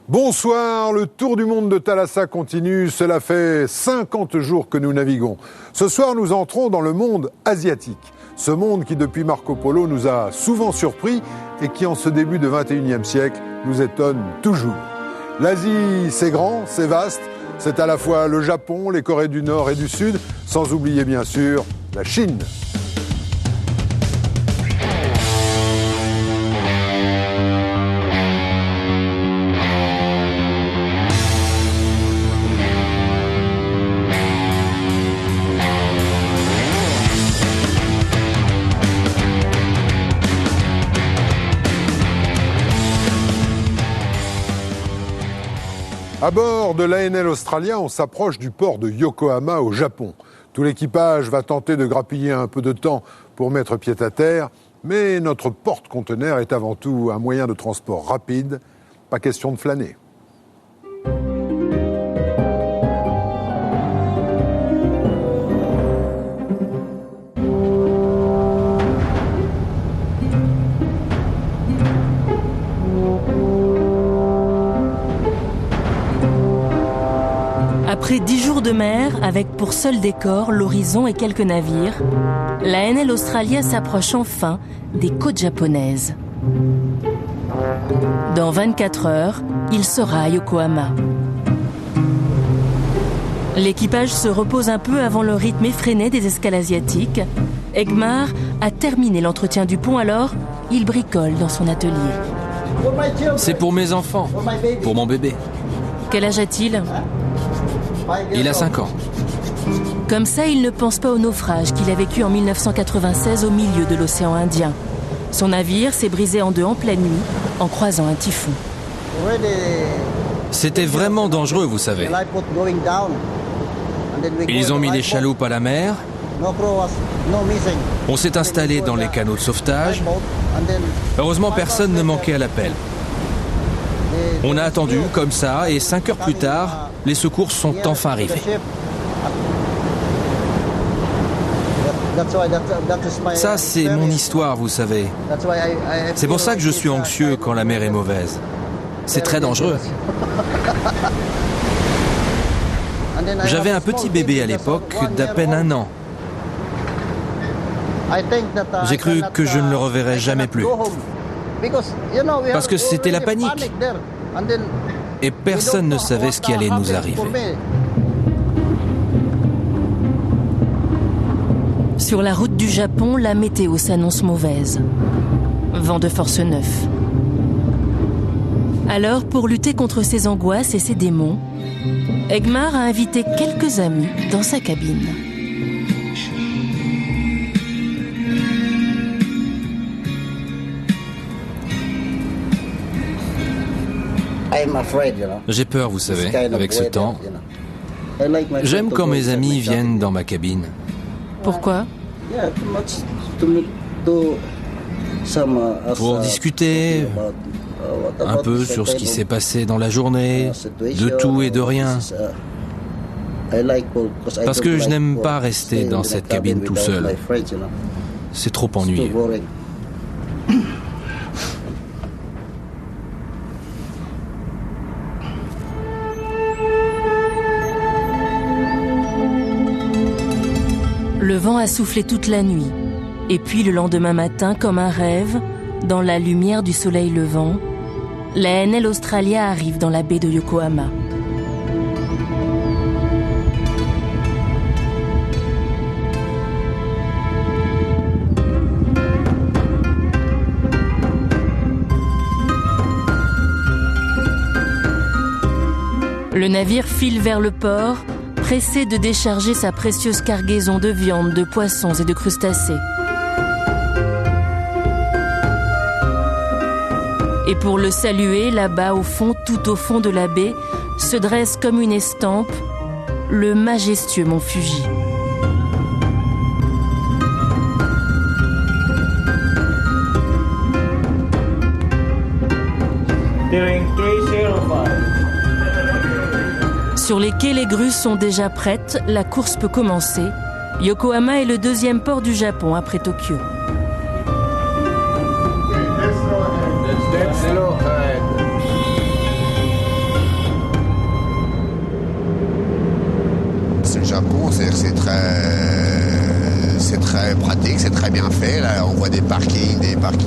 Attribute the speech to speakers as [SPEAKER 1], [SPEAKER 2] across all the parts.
[SPEAKER 1] Bonsoir, le tour du monde de Thalassa continue. Cela fait 50 jours que nous naviguons. Ce soir, nous entrons dans le monde asiatique. Ce monde qui, depuis Marco Polo, nous a souvent surpris et qui, en ce début de 21e siècle, nous étonne toujours. L'Asie, c'est grand, c'est vaste. C'est à la fois le Japon, les Corées du Nord et du Sud, sans oublier bien sûr la Chine. À bord de l'ANL Australia, on s'approche du port de Yokohama au Japon. Tout l'équipage va tenter de grappiller un peu de temps pour mettre pied à terre, mais notre porte-conteneur est avant tout un moyen de transport rapide, pas question de flâner.
[SPEAKER 2] Après 10 jours de mer, avec pour seul décor l'horizon et quelques navires, la ANL Australia s'approche enfin des côtes japonaises. Dans 24 heures, il sera à Yokohama. L'équipage se repose un peu avant le rythme effréné des escales asiatiques. Egmar a terminé l'entretien du pont, alors il bricole dans son atelier.
[SPEAKER 3] C'est pour mes enfants, pour mon bébé.
[SPEAKER 2] Quel âge a-t-il ?
[SPEAKER 3] Il a 5 ans.
[SPEAKER 2] Comme ça, il ne pense pas au naufrage qu'il a vécu en 1996 au milieu de l'océan Indien. Son navire s'est brisé en deux en pleine nuit en croisant un typhon.
[SPEAKER 3] C'était vraiment dangereux, vous savez. Ils ont mis les chaloupes à la mer. On s'est installé dans les canaux de sauvetage. Heureusement, personne ne manquait à l'appel. On a attendu comme ça et 5 heures plus tard, les secours sont enfin arrivés. Ça, c'est mon histoire, vous savez. C'est pour ça que je suis anxieux quand la mer est mauvaise. C'est très dangereux. J'avais un petit bébé à l'époque d'à peine 1 an. J'ai cru que je ne le reverrais jamais plus. Parce que c'était la panique. Et personne ne savait ce qui allait nous arriver.
[SPEAKER 2] Sur la route du Japon, la météo s'annonce mauvaise. Vent de force 9. Alors, pour lutter contre ses angoisses et ses démons, Egmar a invité quelques amis dans sa cabine.
[SPEAKER 3] J'ai peur, vous savez, avec ce temps. J'aime quand mes amis viennent dans ma cabine.
[SPEAKER 2] Pourquoi ?
[SPEAKER 3] Pour discuter un peu sur ce qui s'est passé dans la journée, de tout et de rien. Parce que je n'aime pas rester dans cette cabine tout seul. C'est trop ennuyeux.
[SPEAKER 2] Le vent a soufflé toute la nuit. Et puis le lendemain matin, comme un rêve, dans la lumière du soleil levant, la ANL Australia arrive dans la baie de Yokohama. Le navire file vers le port, pressé de décharger sa précieuse cargaison de viande, de poissons et de crustacés. Et pour le saluer, là-bas au fond, tout au fond de la baie, se dresse comme une estampe le majestueux mont Fuji. Sur les quais, les grues sont déjà prêtes, la course peut commencer. Yokohama est le deuxième port du Japon après Tokyo.
[SPEAKER 4] très bien fait. Là, on voit des parkings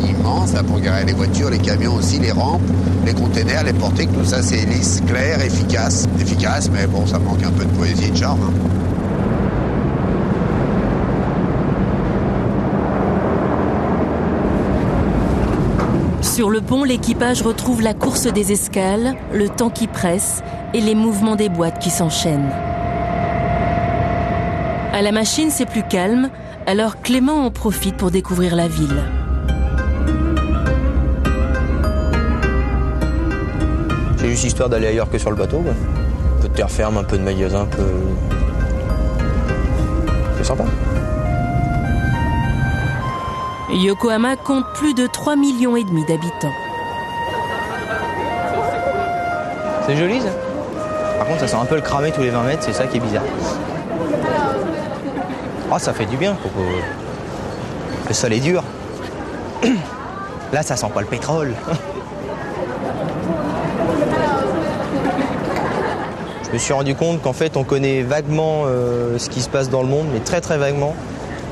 [SPEAKER 4] immenses là, pour garer les voitures, les camions aussi, les rampes, les containers, les portiques, tout ça c'est lisse, clair, efficace. Efficace, mais bon, ça manque un peu de poésie et de charme. Hein.
[SPEAKER 2] Sur le pont, l'équipage retrouve la course des escales, le temps qui presse et les mouvements des boîtes qui s'enchaînent. À la machine, c'est plus calme, alors Clément en profite pour découvrir la ville.
[SPEAKER 5] C'est juste histoire d'aller ailleurs que sur le bateau, quoi. Un peu de terre ferme, un peu de magasin, un peu... C'est sympa.
[SPEAKER 2] Yokohama compte plus de 3,5 millions d'habitants.
[SPEAKER 5] C'est joli, ça. Par contre, ça sent un peu le cramé tous les 20 mètres, c'est ça qui est bizarre. Oh, ça fait du bien. Le sol est dur. Là, ça sent pas le pétrole. Je me suis rendu compte qu'en fait, on connaît vaguement ce qui se passe dans le monde, mais très très vaguement.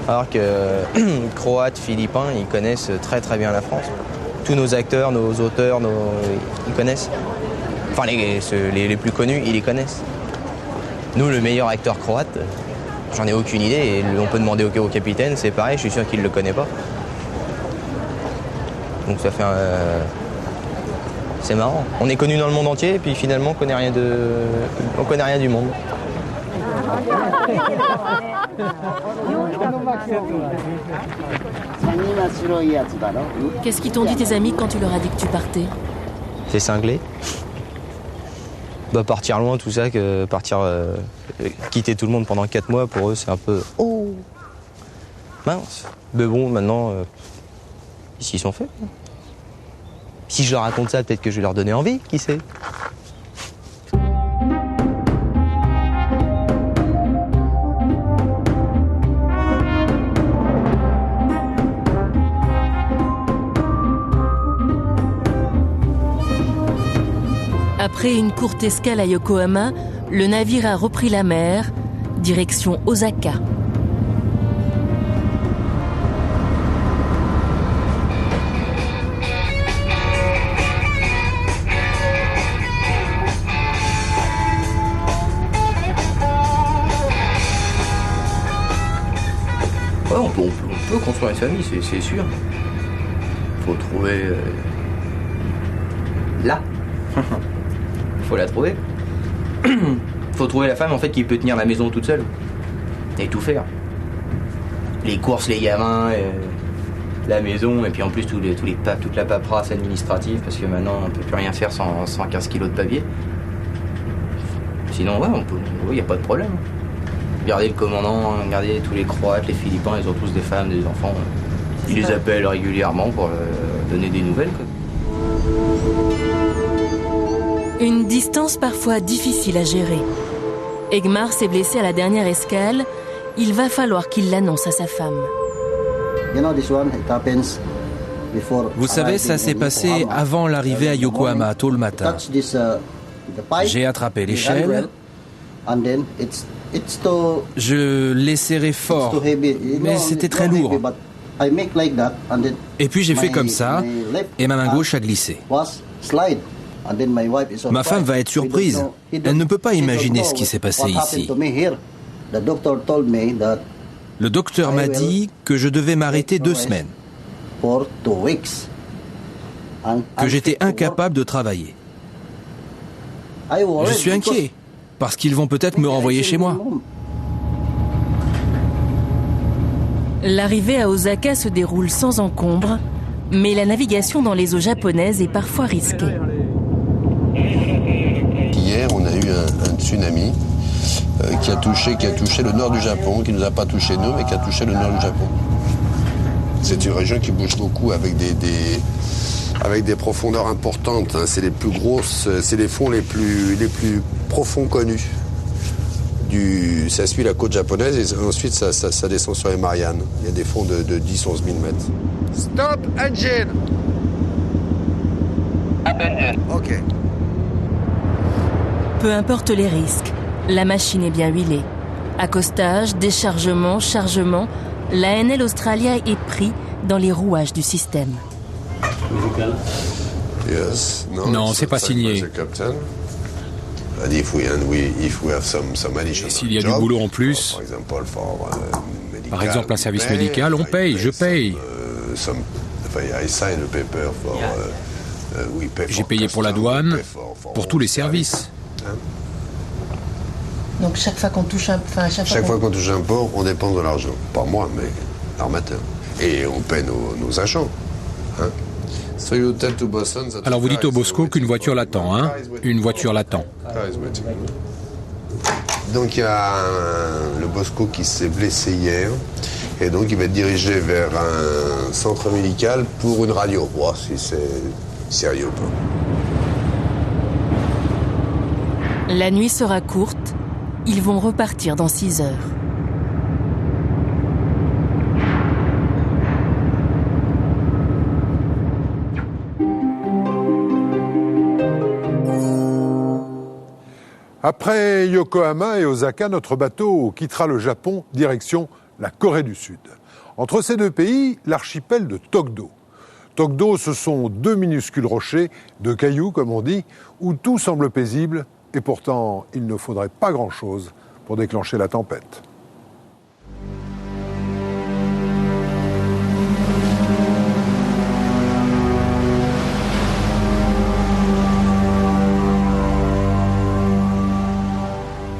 [SPEAKER 5] Alors que Croates, Philippins, ils connaissent très très bien la France. Tous nos acteurs, nos auteurs, ils connaissent. Enfin, les plus connus, ils les connaissent. Nous, le meilleur acteur croate, j'en ai aucune idée. Et on peut demander au capitaine, c'est pareil, je suis sûr qu'il ne le connaît pas. Donc ça fait c'est marrant. On est connu dans le monde entier, et puis finalement, on connaît rien du monde.
[SPEAKER 2] Qu'est-ce qu'ils t'ont dit tes amis quand tu leur as dit que tu partais?
[SPEAKER 5] C'est cinglé. Partir loin, tout ça, que partir quitter tout le monde pendant 4 mois, pour eux, c'est un peu... Oh mince. Mais bon, maintenant, ils s'y sont faits. Si je leur raconte ça, peut-être que je vais leur donner envie, qui sait.
[SPEAKER 2] Après une courte escale à Yokohama, le navire a repris la mer, direction Osaka.
[SPEAKER 5] Ouais, on peut construire une famille, c'est sûr. Faut trouver là. Faut la trouver. Faut trouver la femme en fait qui peut tenir la maison toute seule et tout faire. Les courses, les gamins, la maison et puis en plus toute la paperasse administrative parce que maintenant on peut plus rien faire sans 15 kilos de papier. Sinon ouais, il y a pas de problème. Regardez le commandant, regardez tous les Croates, les Philippins, ils ont tous des femmes, des enfants. Ils les appellent régulièrement pour donner des nouvelles, quoi.
[SPEAKER 2] Une distance parfois difficile à gérer. Egmar s'est blessé à la dernière escale. Il va falloir qu'il l'annonce à sa femme.
[SPEAKER 3] Vous savez, ça s'est passé avant l'arrivée à Yokohama, tôt le matin. J'ai attrapé l'échelle. Je l'ai serré fort, mais c'était très lourd. Et puis j'ai fait comme ça, et ma main gauche a glissé. Ma femme va être surprise. Elle ne peut pas imaginer ce qui s'est passé ici. Le docteur m'a dit que je devais m'arrêter 2 semaines. Que j'étais incapable de travailler. Je suis inquiet, parce qu'ils vont peut-être me renvoyer chez moi.
[SPEAKER 2] L'arrivée à Osaka se déroule sans encombre, mais la navigation dans les eaux japonaises est parfois risquée.
[SPEAKER 4] Hier, on a eu un tsunami qui a touché le nord du Japon, qui ne nous a pas touché nous, mais qui a touché le nord du Japon. C'est une région qui bouge beaucoup avec des profondeurs importantes. Hein. C'est les plus grosses, c'est les fonds les plus profonds connus. Ça suit la côte japonaise et ensuite ça descend sur les Mariannes. Il y a des fonds de 10-11 000 mètres. Stop engine. OK.
[SPEAKER 2] Peu importe les risques, la machine est bien huilée. Accostage, déchargement, chargement, l'ANL Australia est pris dans les rouages du système.
[SPEAKER 6] Non, c'est pas signé.
[SPEAKER 4] Et
[SPEAKER 6] s'il y a du boulot en plus, par exemple un service médical, on paye, je paye. J'ai payé pour la douane, pour tous les services.
[SPEAKER 7] Donc chaque fois qu'on touche un
[SPEAKER 4] port, on dépense de l'argent. Pas moi, mais l'armateur. Et on paie nos agents. Hein.
[SPEAKER 6] Alors vous dites au Bosco qu'une voiture l'attend, hein? Une voiture l'attend.
[SPEAKER 4] Donc il y a le Bosco qui s'est blessé hier. Et donc il va être dirigé vers un centre médical pour une radio. Voir si c'est sérieux ou pas.
[SPEAKER 2] La nuit sera courte, ils vont repartir dans 6 heures.
[SPEAKER 1] Après Yokohama et Osaka, notre bateau quittera le Japon, direction la Corée du Sud. Entre ces deux pays, l'archipel de Tokdo. Tokdo, ce sont 2 minuscules rochers, de cailloux comme on dit, où tout semble paisible, et pourtant il ne faudrait pas grand-chose pour déclencher la tempête.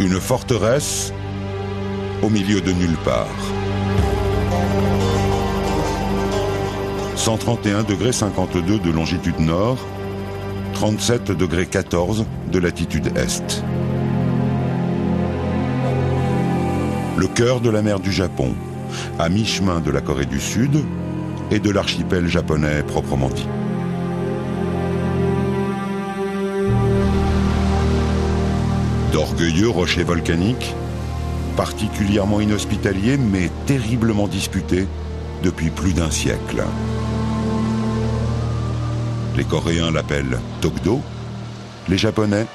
[SPEAKER 8] Une forteresse au milieu de nulle part. 131 degrés 52 de longitude nord, 37 degrés 14 de latitude est. Le cœur de la mer du Japon, à mi-chemin de la Corée du Sud et de l'archipel japonais proprement dit. D'orgueilleux rochers volcaniques, particulièrement inhospitaliers mais terriblement disputés depuis plus d'un siècle. Les Coréens l'appellent Tokdo, les Japonais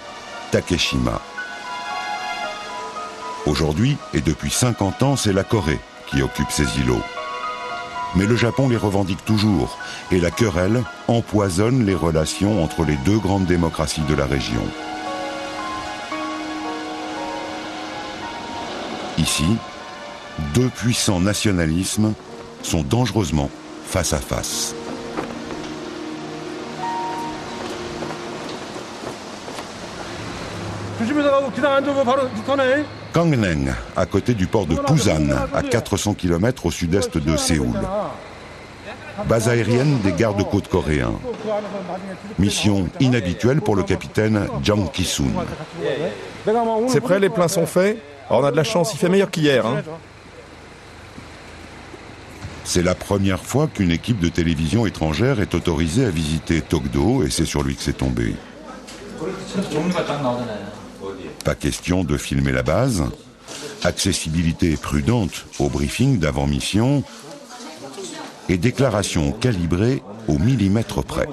[SPEAKER 8] Takeshima. Aujourd'hui et depuis 50 ans, c'est la Corée qui occupe ces îlots. Mais le Japon les revendique toujours et la querelle empoisonne les relations entre les 2 grandes démocraties de la région. Ici, 2 puissants nationalismes sont dangereusement face à face. Gangneung, à côté du port de Busan, à 400 km au sud-est de Séoul. Base aérienne des gardes-côtes coréens. Mission inhabituelle pour le capitaine Jang Ki-soon.
[SPEAKER 9] C'est prêt, les plats sont faits? Alors on a de la chance, il fait meilleur qu'hier. Hein.
[SPEAKER 8] C'est la première fois qu'une équipe de télévision étrangère est autorisée à visiter Tokdo et c'est sur lui que c'est tombé. Pas question de filmer la base. Accessibilité prudente au briefing d'avant-mission et déclaration calibrée au millimètre près.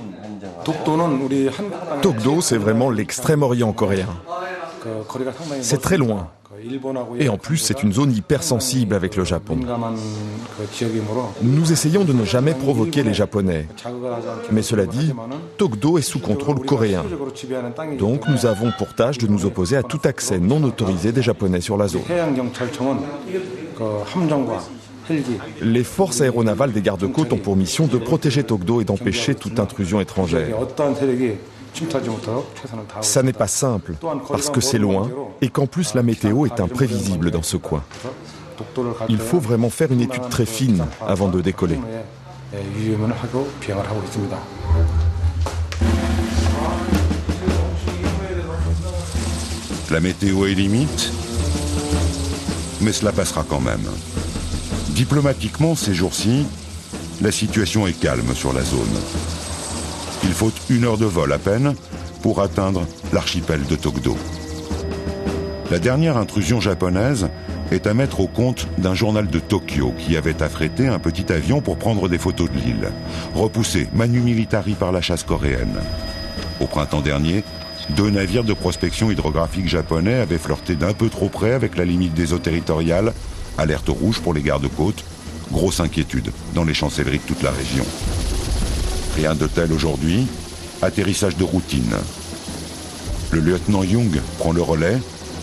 [SPEAKER 9] Tokdo, c'est vraiment l'extrême-orient coréen. C'est très loin. Et en plus, c'est une zone hypersensible avec le Japon. Nous essayons de ne jamais provoquer les Japonais. Mais cela dit, Tokdo est sous contrôle coréen. Donc nous avons pour tâche de nous opposer à tout accès non autorisé des Japonais sur la zone. Les forces aéronavales des gardes-côtes ont pour mission de protéger Tokdo et d'empêcher toute intrusion étrangère. Ça n'est pas simple, parce que c'est loin et qu'en plus la météo est imprévisible dans ce coin. Il faut vraiment faire une étude très fine avant de décoller.
[SPEAKER 8] La météo est limite, mais cela passera quand même. Diplomatiquement, ces jours-ci, la situation est calme sur la zone. Il faut 1 heure de vol à peine pour atteindre l'archipel de Tokdo. La dernière intrusion japonaise est à mettre au compte d'un journal de Tokyo qui avait affrété un petit avion pour prendre des photos de l'île, repoussé manu militari par la chasse coréenne. Au printemps dernier, 2 navires de prospection hydrographique japonais avaient flirté d'un peu trop près avec la limite des eaux territoriales, alerte rouge pour les gardes-côtes, grosse inquiétude dans les chancelleries de toute la région. Rien de tel aujourd'hui, atterrissage de routine. Le lieutenant Young prend le relais,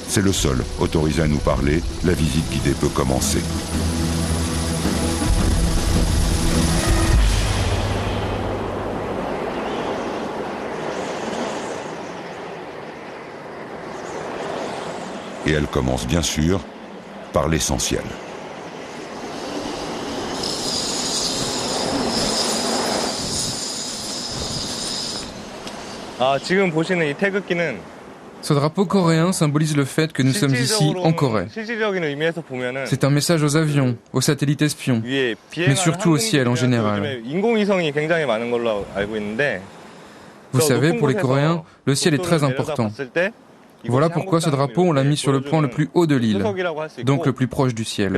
[SPEAKER 8] c'est le seul autorisé à nous parler, la visite guidée peut commencer. Et elle commence bien sûr par l'essentiel.
[SPEAKER 7] Ce drapeau coréen symbolise le fait que nous sommes ici en Corée. C'est un message aux avions, aux satellites espions, mais surtout au ciel en général. Vous savez, pour les Coréens, le ciel est très important. Voilà pourquoi ce drapeau, on l'a mis sur le point le plus haut de l'île, donc le plus proche du ciel.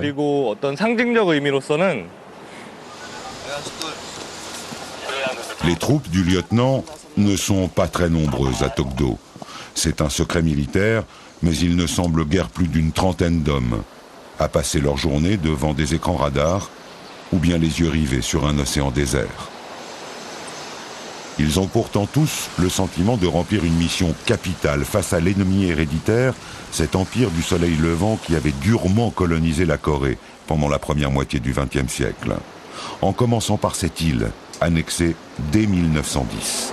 [SPEAKER 8] Les troupes du lieutenant ne sont pas très nombreuses à Tokdo. C'est un secret militaire, mais il ne semble guère plus d'une trentaine d'hommes à passer leur journée devant des écrans radars ou bien les yeux rivés sur un océan désert. Ils ont pourtant tous le sentiment de remplir une mission capitale face à l'ennemi héréditaire, cet empire du soleil levant qui avait durement colonisé la Corée pendant la première moitié du XXe siècle, en commençant par cette île, annexée dès 1910.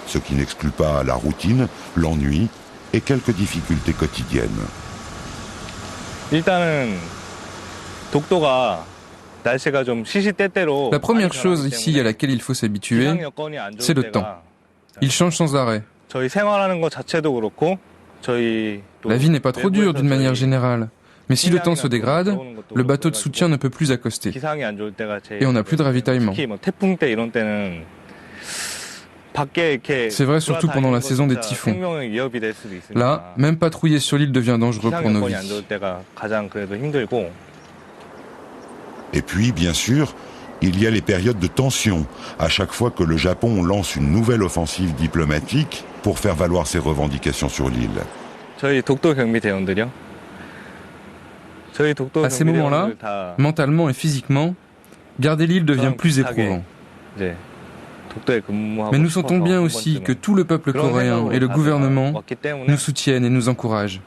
[SPEAKER 8] Ce qui n'exclut pas la routine, l'ennui et quelques difficultés quotidiennes.
[SPEAKER 7] La première chose ici à laquelle il faut s'habituer, c'est le temps. Il change sans arrêt. La vie n'est pas trop dure d'une manière générale. Mais si le temps se dégrade, le bateau de soutien ne peut plus accoster. Et on n'a plus de ravitaillement. C'est vrai surtout pendant la saison des typhons. Là, même patrouiller sur l'île devient dangereux pour nos vies.
[SPEAKER 8] Et puis, bien sûr, il y a les périodes de tension, à chaque fois que le Japon lance une nouvelle offensive diplomatique pour faire valoir ses revendications sur l'île.
[SPEAKER 7] À ces moments-là, mentalement et physiquement, garder l'île devient plus éprouvant. Mais nous sentons bien aussi que tout le peuple coréen et le gouvernement nous soutiennent et nous encouragent.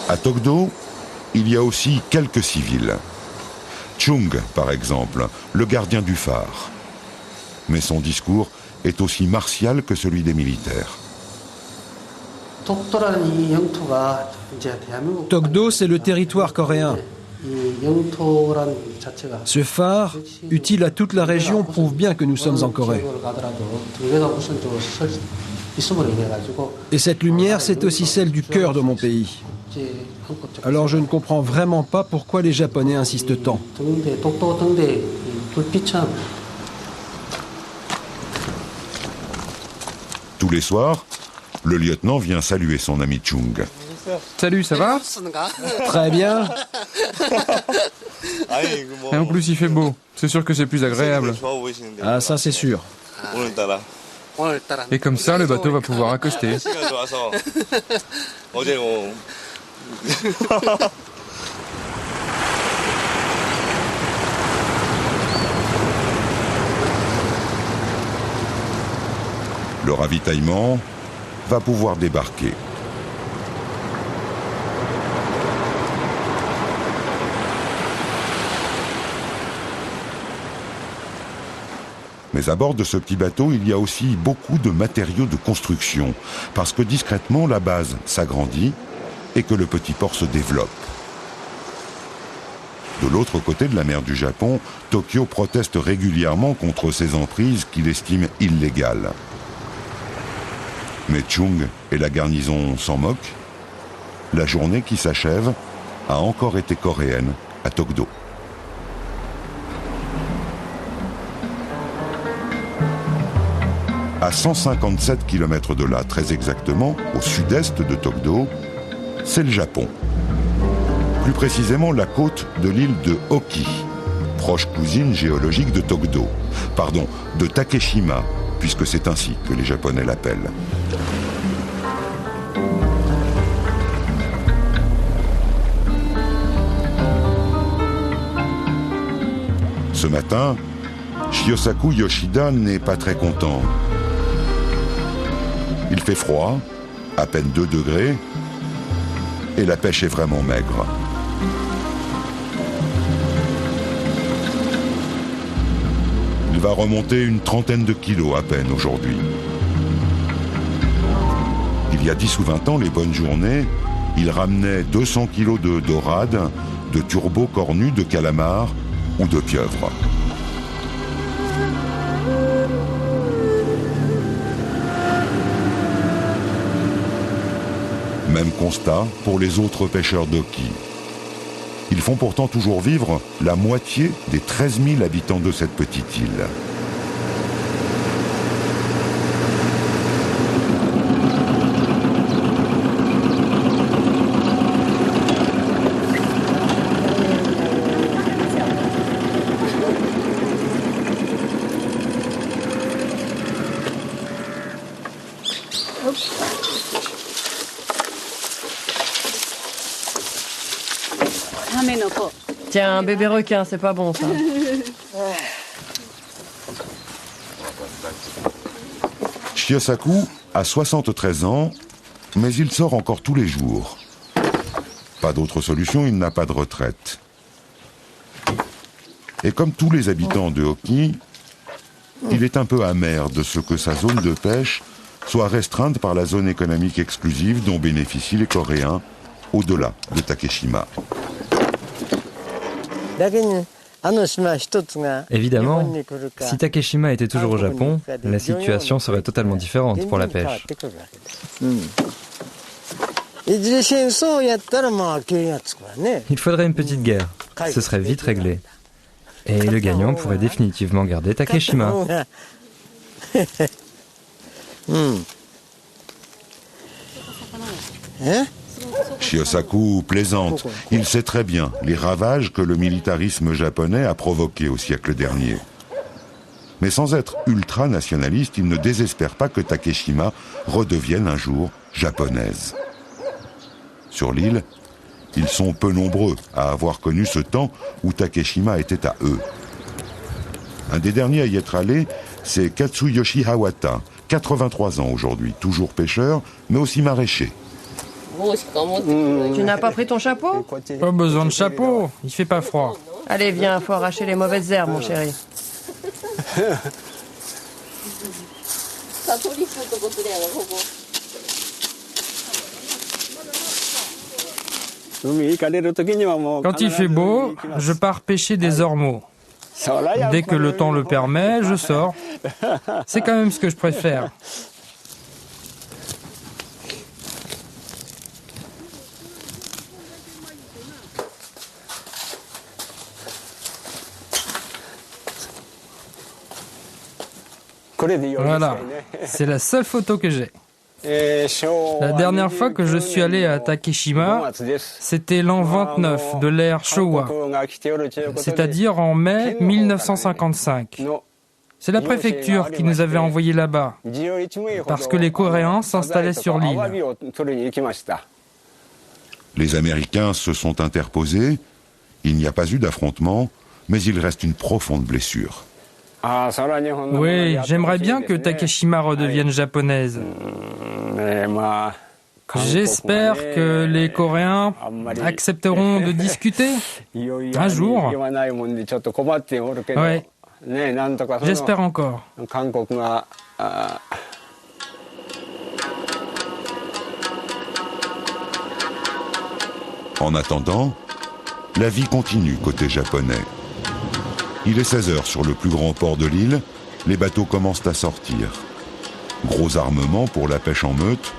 [SPEAKER 8] À Tokdo, il y a aussi quelques civils. Chung, par exemple, le gardien du phare. Mais son discours est aussi martial que celui des militaires.
[SPEAKER 10] Tokdo, c'est le territoire coréen. Ce phare, utile à toute la région, prouve bien que nous sommes en Corée. Et cette lumière, c'est aussi celle du cœur de mon pays. Alors je ne comprends vraiment pas pourquoi les Japonais insistent tant.
[SPEAKER 8] Tous les soirs, le lieutenant vient saluer son ami Chung.
[SPEAKER 7] Salut, ça va?
[SPEAKER 10] Très bien.
[SPEAKER 7] Et en plus, il fait beau. C'est sûr que c'est plus agréable.
[SPEAKER 10] Ah, ça c'est sûr.
[SPEAKER 7] Et comme ça, le bateau va pouvoir accoster.
[SPEAKER 8] Le ravitaillement va pouvoir débarquer. Mais à bord de ce petit bateau, il y a aussi beaucoup de matériaux de construction, parce que discrètement, la base s'agrandit et que le petit port se développe. De l'autre côté de la mer du Japon, Tokyo proteste régulièrement contre ces emprises qu'il estime illégales. Mais Chung et la garnison s'en moquent. La journée qui s'achève a encore été coréenne à Tokdo. À 157 km de là, très exactement, au sud-est de Tokdo, c'est le Japon. Plus précisément la côte de l'île de Oki, proche cousine géologique de Tokdo. Pardon, de Takeshima, puisque c'est ainsi que les Japonais l'appellent. Ce matin, Shiosaku Yoshida n'est pas très content. Il fait froid, à peine 2 degrés, et la pêche est vraiment maigre. Il va remonter une trentaine de kilos à peine aujourd'hui. Il y a 10 ou 20 ans, les bonnes journées, il ramenait 200 kilos de dorades, de turbot cornus, de calamars ou de pieuvres. Même constat pour les autres pêcheurs d'Oki. Ils font pourtant toujours vivre la moitié des 13 000 habitants de cette petite île.
[SPEAKER 11] Tiens, un bébé requin, c'est pas bon ça.
[SPEAKER 8] Shiosaku a 73 ans, mais il sort encore tous les jours. Pas d'autre solution, il n'a pas de retraite. Et comme tous les habitants de Oki, il est un peu amer de ce que sa zone de pêche soit restreinte par la zone économique exclusive dont bénéficient les Coréens au-delà de Takeshima.
[SPEAKER 12] Évidemment, si Takeshima était toujours au Japon, la situation serait totalement différente pour la pêche. Il faudrait une petite guerre, ce serait vite réglé. Et le gagnant pourrait définitivement garder Takeshima.
[SPEAKER 8] Shiosaku plaisante. Il sait très bien les ravages que le militarisme japonais a provoqués au siècle dernier. Mais sans être ultra-nationaliste, il ne désespère pas que Takeshima redevienne un jour japonaise. Sur l'île, ils sont peu nombreux à avoir connu ce temps où Takeshima était à eux. Un des derniers à y être allé, c'est Katsuyoshi Hawata, 83 ans aujourd'hui, toujours pêcheur, mais aussi maraîcher.
[SPEAKER 11] Tu n'as pas pris ton chapeau?
[SPEAKER 13] Pas besoin de chapeau, il fait pas froid.
[SPEAKER 11] Allez, viens, faut arracher les mauvaises herbes, mon chéri.
[SPEAKER 13] Quand il fait beau, je pars pêcher des ormeaux. Dès que le temps le permet, je sors. C'est quand même ce que je préfère. Voilà, c'est la seule photo que j'ai. La dernière fois que je suis allé à Takeshima, c'était l'an 29 de l'ère Showa, c'est-à-dire en mai 1955. C'est la préfecture qui nous avait envoyés là-bas, parce que les Coréens s'installaient sur l'île.
[SPEAKER 8] Les Américains se sont interposés, il n'y a pas eu d'affrontement, mais il reste une profonde blessure.
[SPEAKER 13] Oui, j'aimerais bien que Takeshima redevienne japonaise. J'espère que les Coréens accepteront de discuter un jour. Oui, j'espère encore.
[SPEAKER 8] En attendant, la vie continue côté japonais. Il est 16h sur le plus grand port de l'île, les bateaux commencent à sortir. Gros armements pour la pêche en meute,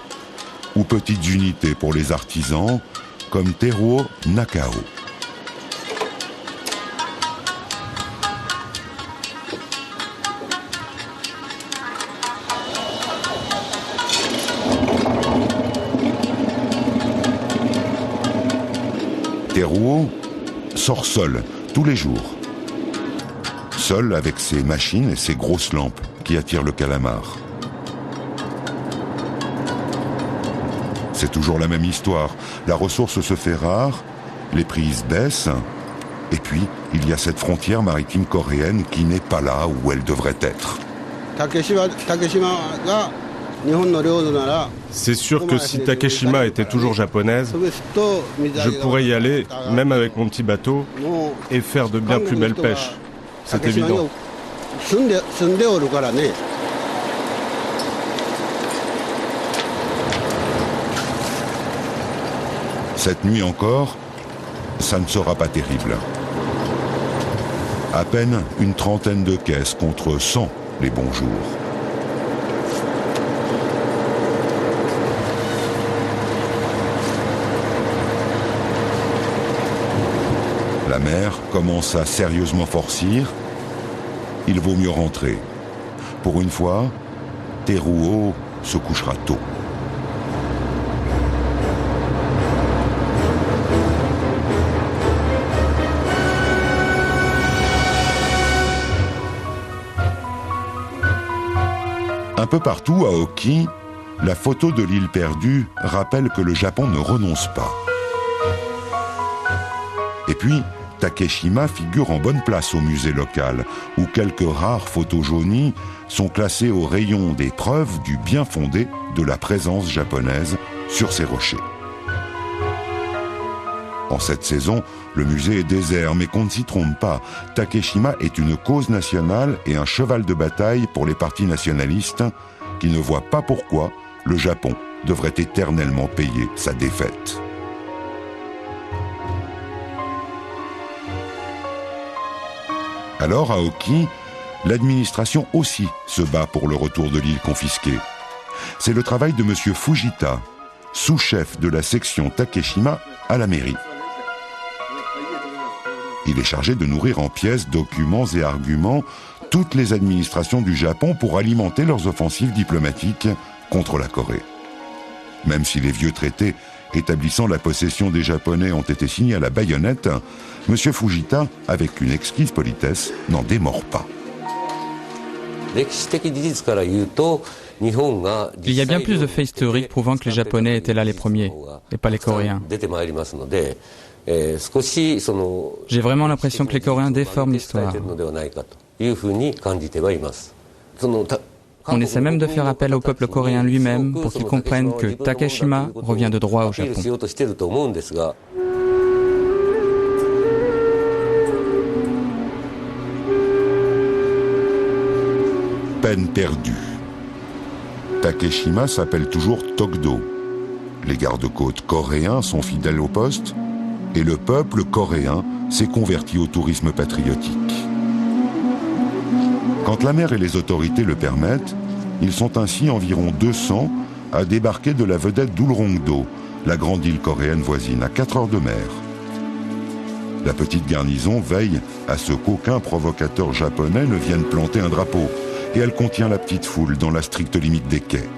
[SPEAKER 8] ou petites unités pour les artisans, comme Teruo Nakao. Teruo sort seul, tous les jours. Seul avec ses machines et ses grosses lampes qui attirent le calamar. C'est toujours la même histoire. La ressource se fait rare, les prises baissent Et puis, il y a cette frontière maritime coréenne qui n'est pas là où elle devrait être.
[SPEAKER 14] C'est sûr que si Takeshima était toujours japonaise, je pourrais y aller, même avec mon petit bateau, et faire de bien plus belles pêches. C'est évident.
[SPEAKER 8] Cette nuit encore, ça ne sera pas terrible. À peine une trentaine de caisses contre 100 les bons jours. La mer commence à sérieusement forcir. Il vaut mieux rentrer. Pour une fois, Teruo se couchera tôt. Un peu partout à Oki, la photo de l'île perdue rappelle que le Japon ne renonce pas. Et puis, Takeshima figure en bonne place au musée local, où quelques rares photos jaunies sont classées au rayon des preuves du bien fondé de la présence japonaise sur ces rochers. En cette saison, le musée est désert, mais qu'on ne s'y trompe pas. Takeshima est une cause nationale et un cheval de bataille pour les partis nationalistes qui ne voient pas pourquoi le Japon devrait éternellement payer sa défaite. Alors, à Oki, l'administration aussi se bat pour le retour de l'île confisquée. C'est le travail de M. Fujita, sous-chef de la section Takeshima à la mairie. Il est chargé de nourrir en pièces, documents et arguments toutes les administrations du Japon pour alimenter leurs offensives diplomatiques contre la Corée. Même si les vieux traités établissant la possession des Japonais ont été signés à la baïonnette, M. Fujita, avec une exquise politesse, n'en démord pas.
[SPEAKER 15] Il y a bien plus de faits historiques prouvant que les Japonais étaient là les premiers, et pas les Coréens. J'ai vraiment l'impression que les Coréens déforment l'histoire. On essaie même de faire appel au peuple coréen lui-même pour qu'il comprenne que Takeshima revient de droit au Japon.
[SPEAKER 8] Peine perdue. Takeshima s'appelle toujours Tokdo. Les gardes-côtes coréens sont fidèles au poste et le peuple coréen s'est converti au tourisme patriotique. Quand la mer et les autorités le permettent, ils sont ainsi environ 200 à débarquer de la vedette d'Ulrongdo, la grande île coréenne voisine, à 4 heures de mer. La petite garnison veille à ce qu'aucun provocateur japonais ne vienne planter un drapeau, et elle contient la petite foule dans la stricte limite des quais.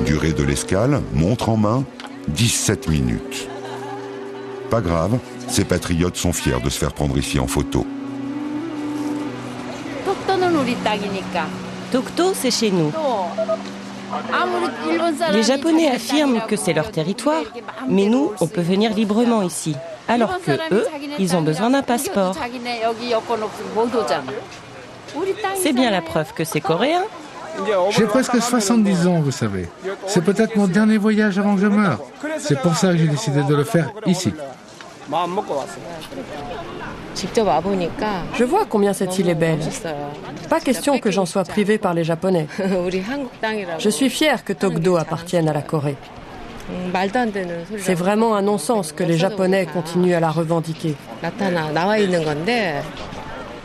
[SPEAKER 8] Durée de l'escale, montre en main, 17 minutes. Pas grave, ces patriotes sont fiers de se faire prendre ici en photo.
[SPEAKER 2] Tokdo, c'est chez nous. Les Japonais affirment que c'est leur territoire, mais nous, on peut venir librement ici. Alors que eux, ils ont besoin d'un passeport. C'est bien la preuve que c'est coréen.
[SPEAKER 16] J'ai presque 70 ans, vous savez. C'est peut-être mon dernier voyage avant que je meure. C'est pour ça que j'ai décidé de le faire ici.
[SPEAKER 11] Je vois combien cette île est belle. Pas question que j'en sois privé par les Japonais. Je suis fier que Tokdo appartienne à la Corée. C'est vraiment un non-sens que les Japonais continuent à la revendiquer.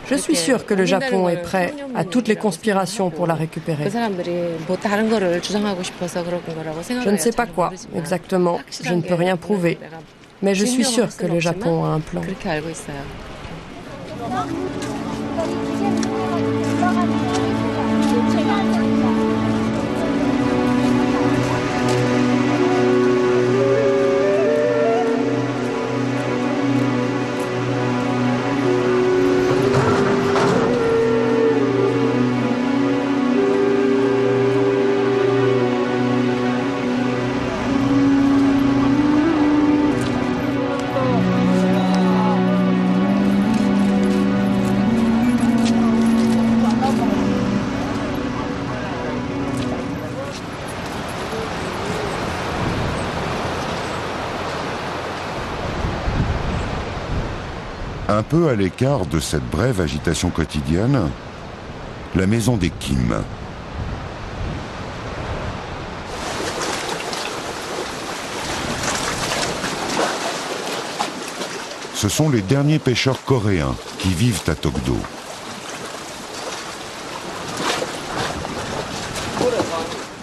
[SPEAKER 11] Je suis sûr que le Japon est prêt à toutes les conspirations pour la récupérer. Je ne sais pas quoi exactement, je ne peux rien prouver. Mais je suis sûr que le Japon a un plan.
[SPEAKER 8] Un peu à l'écart de cette brève agitation quotidienne, la maison des Kim. Ce sont les derniers pêcheurs coréens qui vivent à Tokdo.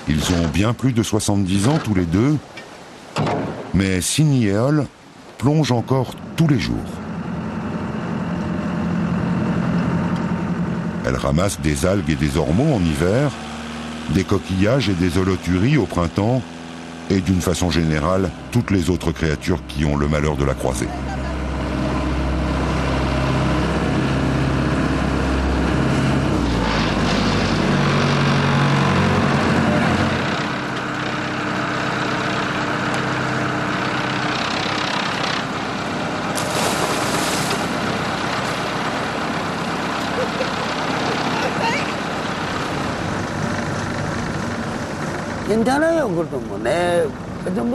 [SPEAKER 8] Ils ont bien plus de 70 ans tous les deux, mais Sin Yeol plonge encore tous les jours. Elle ramasse des algues et des ormeaux en hiver, des coquillages et des holoturies au printemps, et d'une façon générale, toutes les autres créatures qui ont le malheur de la croiser.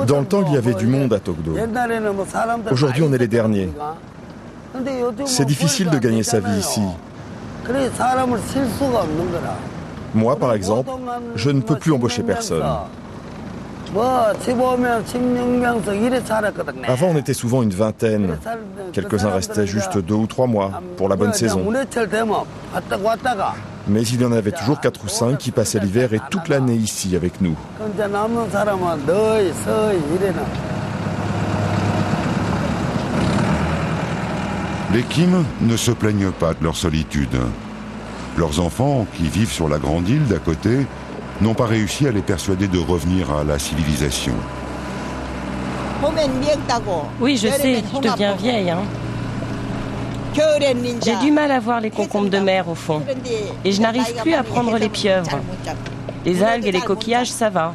[SPEAKER 9] Dans le temps, il y avait du monde à Tokdo. Aujourd'hui, on est les derniers. C'est difficile de gagner sa vie ici. Moi, par exemple, je ne peux plus embaucher personne. Avant, on était souvent une vingtaine. Quelques-uns restaient juste 2 ou 3 mois, pour la bonne saison. Mais il y en avait toujours 4 ou 5 qui passaient l'hiver et toute l'année ici avec nous.
[SPEAKER 8] Les Kim ne se plaignent pas de leur solitude. Leurs enfants, qui vivent sur la grande île d'à côté, n'ont pas réussi à les persuader de revenir à la civilisation.
[SPEAKER 2] Oui, je sais, je deviens vieille. J'ai du mal à voir les concombres de mer au fond. Et je n'arrive plus à prendre les pieuvres. Les algues et les coquillages, ça va.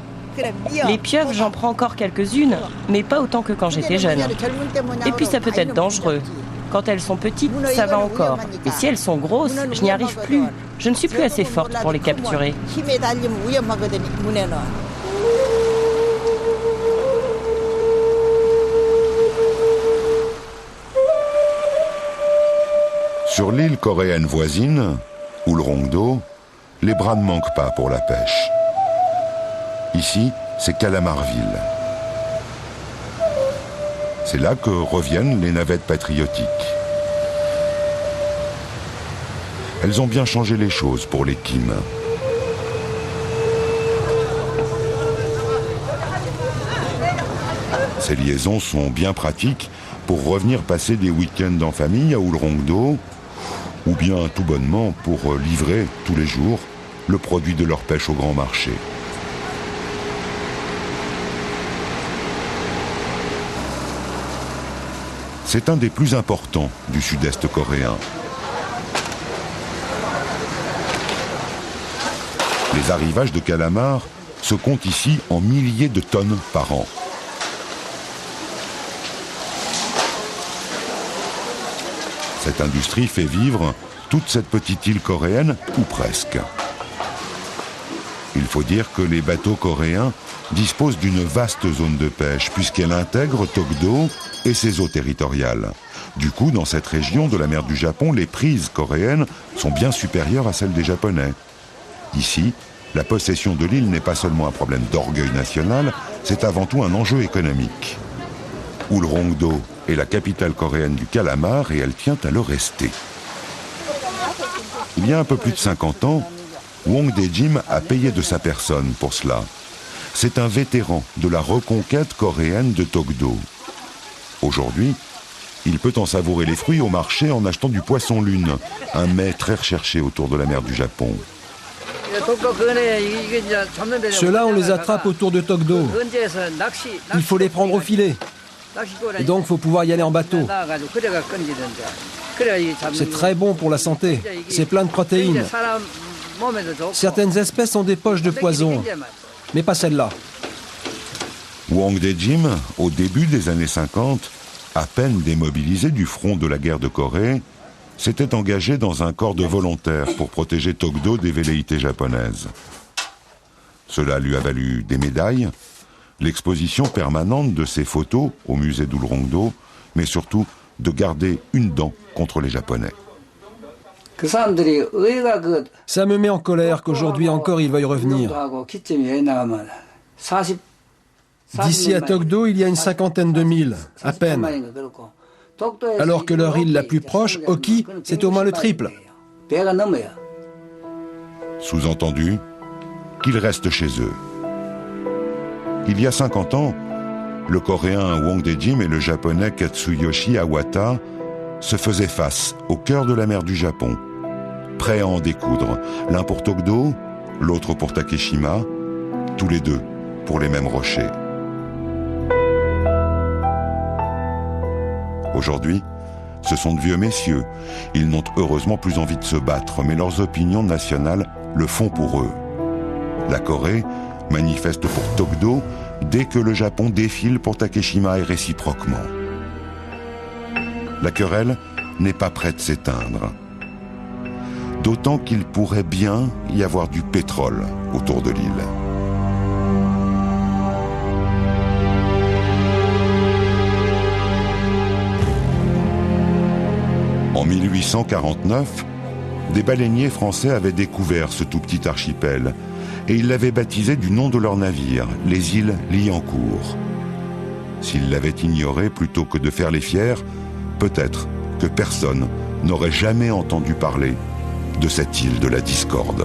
[SPEAKER 2] Les pieuvres, j'en prends encore quelques-unes, mais pas autant que quand j'étais jeune. Et puis ça peut être dangereux. Quand elles sont petites, ça va encore. Mais si elles sont grosses, je n'y arrive plus. Je ne suis plus assez forte pour les capturer.
[SPEAKER 8] Sur l'île coréenne voisine, Ulrongdo, les bras ne manquent pas pour la pêche. Ici, c'est Calamarville. C'est là que reviennent les navettes patriotiques. Elles ont bien changé les choses pour les Kim. Ces liaisons sont bien pratiques pour revenir passer des week-ends en famille à Ulrongdo, ou bien tout bonnement pour livrer tous les jours le produit de leur pêche au grand marché. C'est un des plus importants du sud-est coréen. Les arrivages de calamars se comptent ici en milliers de tonnes par an. Cette industrie fait vivre toute cette petite île coréenne, ou presque. Il faut dire que les bateaux coréens disposent d'une vaste zone de pêche, puisqu'elle intègre Tokdo et ses eaux territoriales. Du coup, dans cette région de la mer du Japon, les prises coréennes sont bien supérieures à celles des Japonais. Ici, la possession de l'île n'est pas seulement un problème d'orgueil national, c'est avant tout un enjeu économique. Ulrongdo est la capitale coréenne du calamar et elle tient à le rester. Il y a un peu plus de 50 ans, Wong Dae-jim a payé de sa personne pour cela. C'est un vétéran de la reconquête coréenne de Tokdo. Aujourd'hui, il peut en savourer les fruits au marché en achetant du poisson-lune, un mets très recherché autour de la mer du Japon.
[SPEAKER 10] Ceux-là, on les attrape autour de Tokdo. Il faut les prendre au filet. Et donc, il faut pouvoir y aller en bateau. C'est très bon pour la santé. C'est plein de protéines. Certaines espèces ont des poches de poison, mais pas celle-là.
[SPEAKER 8] Wong Dae-jim, au début des années 50, à peine démobilisé du front de la guerre de Corée, s'était engagé dans un corps de volontaires pour protéger Tokdo des velléités japonaises. Cela lui a valu des médailles, l'exposition permanente de ses photos au musée d'Ulrongdo, mais surtout de garder une dent contre les Japonais.
[SPEAKER 10] Ça me met en colère qu'aujourd'hui encore ils veuillent revenir. D'ici à Tokdo, il y a une cinquantaine de milles, à peine. Alors que leur île la plus proche, Oki, c'est au moins le triple.
[SPEAKER 8] Sous-entendu, qu'ils restent chez eux. Il y a 50 ans, le Coréen Wong Dae-jim et le Japonais Katsuyoshi Awata se faisaient face au cœur de la mer du Japon, prêts à en découdre, l'un pour Tokdo, l'autre pour Takeshima, tous les deux pour les mêmes rochers. Aujourd'hui, ce sont de vieux messieurs. Ils n'ont heureusement plus envie de se battre, mais leurs opinions nationales le font pour eux. La Corée manifeste pour Tokdo dès que le Japon défile pour Takeshima et réciproquement. La querelle n'est pas prête de s'éteindre. D'autant qu'il pourrait bien y avoir du pétrole autour de l'île. En 1849, des baleiniers français avaient découvert ce tout petit archipel et ils l'avaient baptisé du nom de leur navire, les îles Liancourt. S'ils l'avaient ignoré plutôt que de faire les fiers, peut-être que personne n'aurait jamais entendu parler de cette île de la discorde.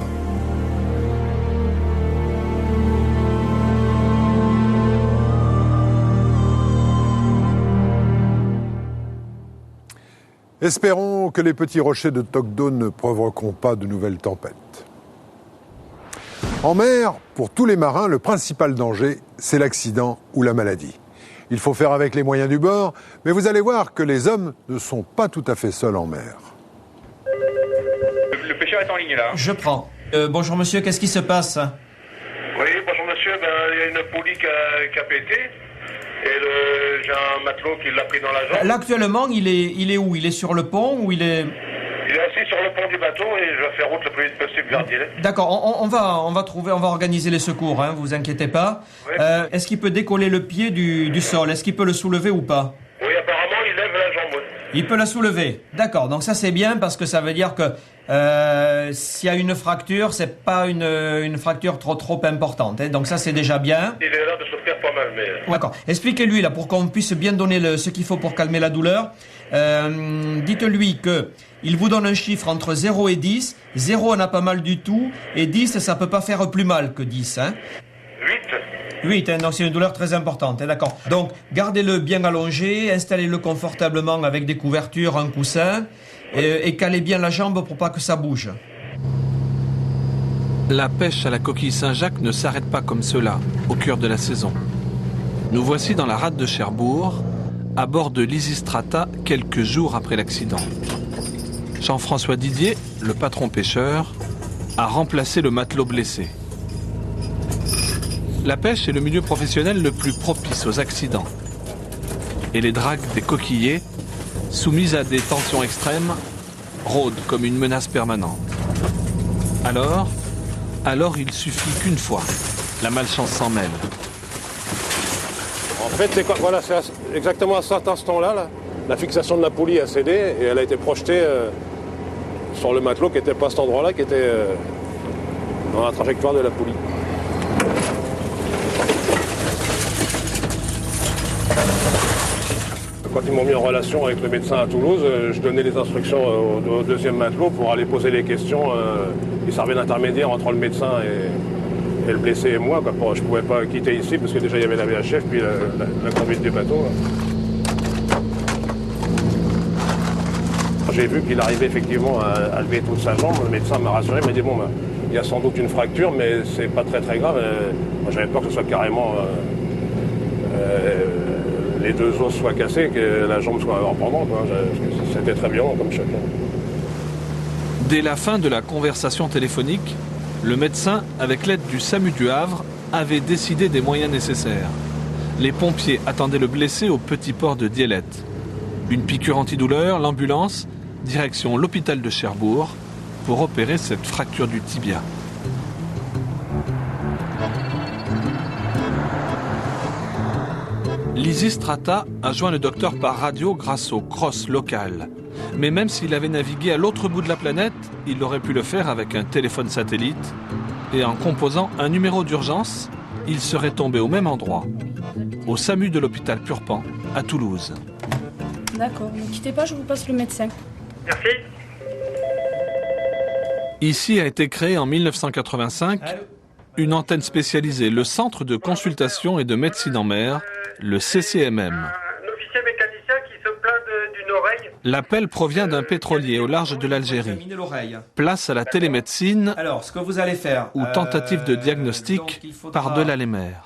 [SPEAKER 1] Espérons que les petits rochers de Tokdo ne provoqueront pas de nouvelles tempêtes. En mer, pour tous les marins, le principal danger, c'est l'accident ou la maladie. Il faut faire avec les moyens du bord, mais vous allez voir que les hommes ne sont pas tout à fait seuls en mer.
[SPEAKER 17] Le pêcheur est en ligne là.
[SPEAKER 18] Je prends. Bonjour monsieur, qu'est-ce qui se passe?
[SPEAKER 17] Oui, bonjour monsieur, il y a une poulie qui a pété. Et j'ai un matelot qui l'a pris dans la jambe.
[SPEAKER 18] Là actuellement, il est où? Il est sur le pont ou il est...
[SPEAKER 17] Il est assis sur le pont du bateau et je vais faire route le plus vite possible vers Dieppe.
[SPEAKER 18] D'accord, on va organiser les secours, hein, vous inquiétez pas. Oui. Est-ce qu'il peut décoller le pied du sol? Est-ce qu'il peut le soulever ou pas?
[SPEAKER 17] Oui, apparemment, il lève la jambe.
[SPEAKER 18] Il peut la soulever. D'accord, donc ça c'est bien parce que ça veut dire que s'il y a une fracture, c'est pas une fracture trop importante. Hein, donc ça c'est déjà bien.
[SPEAKER 17] Il est là de souffrir pas mal, mais...
[SPEAKER 18] D'accord. Expliquez-lui là pour qu'on puisse bien donner ce qu'il faut pour calmer la douleur. Dites-lui que il vous donne un chiffre entre 0 et 10. 0 on a pas mal du tout et 10 ça peut pas faire plus mal que 10. Hein. 8, hein, donc c'est une douleur très importante, hein, d'accord. Donc, gardez-le bien allongé, installez-le confortablement avec des couvertures, un coussin, et calez bien la jambe pour pas que ça bouge.
[SPEAKER 3] La pêche à la coquille Saint-Jacques ne s'arrête pas comme cela, au cœur de la saison. Nous voici dans la rade de Cherbourg, à bord de l'Isistrata, quelques jours après l'accident. Jean-François Didier, le patron pêcheur, a remplacé le matelot blessé. La pêche est le milieu professionnel le plus propice aux accidents. Et les dragues des coquillers, soumises à des tensions extrêmes, rôdent comme une menace permanente. Alors il suffit qu'une fois, la malchance s'en mêle.
[SPEAKER 19] En fait, c'est exactement à cet instant-là, la fixation de la poulie a cédé et elle a été projetée sur le matelot qui n'était pas à cet endroit-là, qui était dans la trajectoire de la poulie. Quand ils m'ont mis en relation avec le médecin à Toulouse, je donnais les instructions au deuxième matelot pour aller poser les questions. Il servait d'intermédiaire entre le médecin et le blessé et moi. Je ne pouvais pas quitter ici parce que déjà il y avait la VHF puis la conduite du bateau. J'ai vu qu'il arrivait effectivement à lever toute sa jambe. Le médecin m'a rassuré, m'a dit bon, il y a sans doute une fracture, mais c'est pas très grave. Moi j'avais peur que ce soit carrément... les deux os soient cassés, que la jambe soit pendante. C'était très violent comme choc.
[SPEAKER 3] Dès la fin de la conversation téléphonique, le médecin, avec l'aide du SAMU du Havre, avait décidé des moyens nécessaires. Les pompiers attendaient le blessé au petit port de Dielette. Une piqûre antidouleur, l'ambulance, direction l'hôpital de Cherbourg, pour opérer cette fracture du tibia. Lysistrata a joint le docteur par radio grâce au cross local. Mais même s'il avait navigué à l'autre bout de la planète, il aurait pu le faire avec un téléphone satellite. Et en composant un numéro d'urgence, il serait tombé au même endroit, au SAMU de l'hôpital Purpan, à Toulouse.
[SPEAKER 20] D'accord, ne quittez pas, je vous passe le médecin.
[SPEAKER 17] Merci.
[SPEAKER 3] Ici a été créée en 1985 une antenne spécialisée, le Centre de consultation et de médecine en mer, le CCMM.
[SPEAKER 17] Un officier mécanicien qui se plaint d'une oreille.
[SPEAKER 3] L'appel provient d'un pétrolier au large de l'Algérie. Place à la télémédecine.
[SPEAKER 18] Alors, ce que vous allez faire,
[SPEAKER 3] ou tentative de diagnostic par-delà les mers.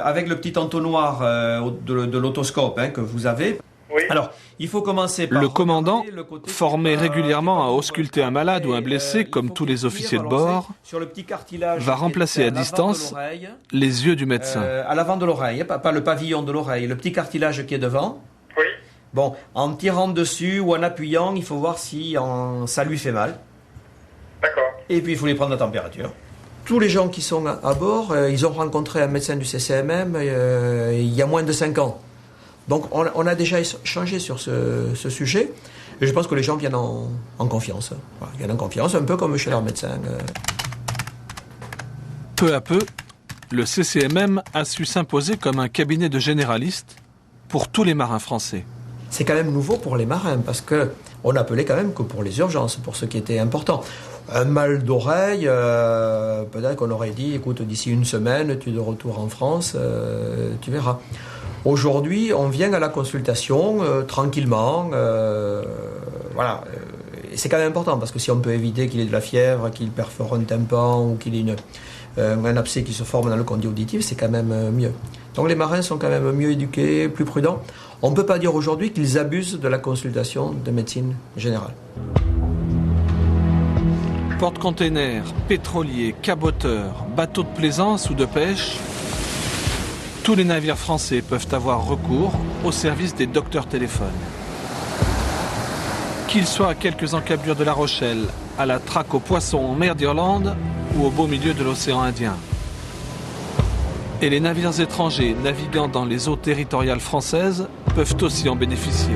[SPEAKER 18] Avec le petit entonnoir de l'autoscope que vous avez.
[SPEAKER 17] Oui.
[SPEAKER 18] Alors, il faut commencer par...
[SPEAKER 3] Le commandant, formé régulièrement à ausculter un malade ou un blessé, comme tous les officiers de bord, va remplacer à distance les yeux du médecin.
[SPEAKER 18] À l'avant de l'oreille, pas le pavillon de l'oreille, le petit cartilage qui est devant.
[SPEAKER 17] Oui.
[SPEAKER 18] Bon, en tirant dessus ou en appuyant, il faut voir si ça lui fait mal.
[SPEAKER 17] D'accord.
[SPEAKER 18] Et puis, il faut lui prendre la température. Tous les gens qui sont à bord, ils ont rencontré un médecin du CCMM il y a moins de 5 ans. Donc on a déjà échangé sur ce sujet et je pense que les gens viennent en confiance. Voilà, ils viennent en confiance, un peu comme chez leur médecin.
[SPEAKER 3] Peu à peu, le CCMM a su s'imposer comme un cabinet de généralistes pour tous les marins français.
[SPEAKER 18] C'est quand même nouveau pour les marins parce qu'on n'appelait quand même que pour les urgences, pour ce qui était important. Un mal d'oreille, peut-être qu'on aurait dit, écoute, d'ici une semaine, tu es de retour en France, tu verras. Aujourd'hui, on vient à la consultation tranquillement, voilà. Et c'est quand même important parce que si on peut éviter qu'il ait de la fièvre, qu'il perfore un tympan ou qu'il ait un abcès qui se forme dans le conduit auditif, c'est quand même mieux. Donc les marins sont quand même mieux éduqués, plus prudents. On ne peut pas dire aujourd'hui qu'ils abusent de la consultation de médecine générale.
[SPEAKER 3] Porte-containers, pétroliers, caboteurs, bateaux de plaisance ou de pêche, tous les navires français peuvent avoir recours au service des docteurs téléphones. Qu'ils soient à quelques encablures de La Rochelle, à la traque aux poissons en mer d'Irlande ou au beau milieu de l'océan Indien. Et les navires étrangers naviguant dans les eaux territoriales françaises peuvent aussi en bénéficier.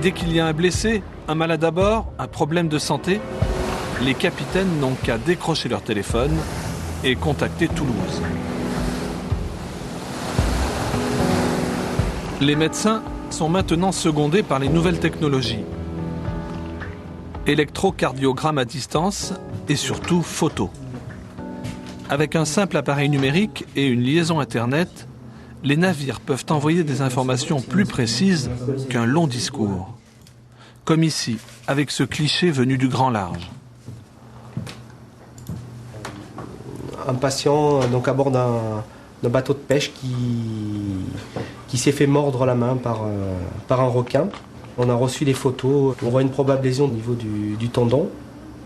[SPEAKER 3] Dès qu'il y a un blessé, un malade à bord, un problème de santé, les capitaines n'ont qu'à décrocher leur téléphone et contacter Toulouse. Les médecins sont maintenant secondés par les nouvelles technologies. Électrocardiogramme à distance et surtout photo. Avec un simple appareil numérique et une liaison Internet, les navires peuvent envoyer des informations plus précises qu'un long discours. Comme ici, avec ce cliché venu du grand large.
[SPEAKER 21] Un patient donc à bord d'un bateau de pêche qui s'est fait mordre la main par un requin. On a reçu les photos, on voit une probable lésion au niveau du tendon.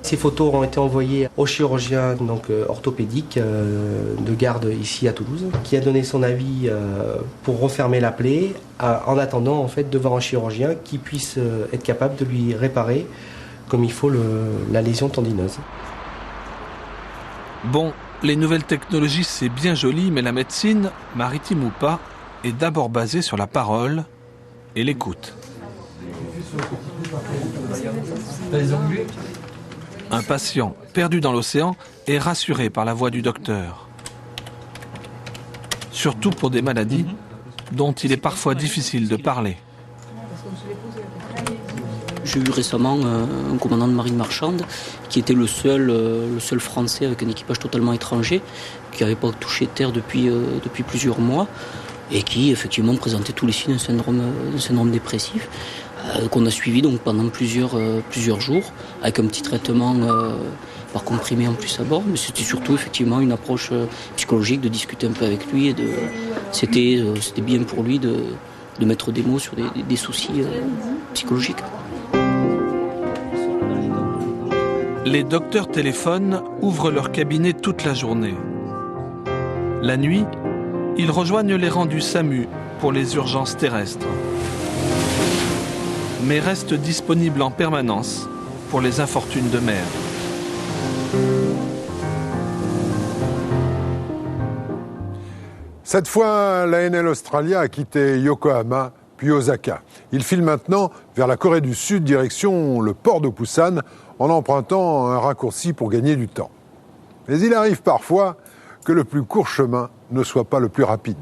[SPEAKER 21] Ces photos ont été envoyées au chirurgien orthopédique de garde ici à Toulouse, qui a donné son avis pour refermer la plaie, en attendant en fait de voir un chirurgien qui puisse être capable de lui réparer comme il faut la lésion tendineuse.
[SPEAKER 3] Bon, les nouvelles technologies c'est bien joli, mais la médecine, maritime ou pas, est d'abord basée sur la parole et l'écoute. Un patient perdu dans l'océan est rassuré par la voix du docteur. Surtout pour des maladies dont il est parfois difficile de parler.
[SPEAKER 22] J'ai eu récemment un commandant de marine marchande qui était le seul Français avec un équipage totalement étranger, qui n'avait pas touché terre depuis plusieurs mois et qui effectivement présentait tous les signes d'un syndrome dépressif qu'on a suivi donc pendant plusieurs jours avec un petit traitement par comprimé en plus à bord, mais c'était surtout effectivement une approche psychologique de discuter un peu avec lui et c'était bien pour lui de mettre des mots sur des soucis psychologiques.
[SPEAKER 3] Les docteurs téléphonent ouvrent leur cabinet toute la journée. La nuit, ils rejoignent les rangs du SAMU pour les urgences terrestres. Mais restent disponibles en permanence pour les infortunes de mer.
[SPEAKER 1] Cette fois, l'ANL Australia a quitté Yokohama, puis Osaka. Il file maintenant vers la Corée du Sud, direction le port de Busan, en empruntant un raccourci pour gagner du temps. Mais il arrive parfois que le plus court chemin ne soit pas le plus rapide.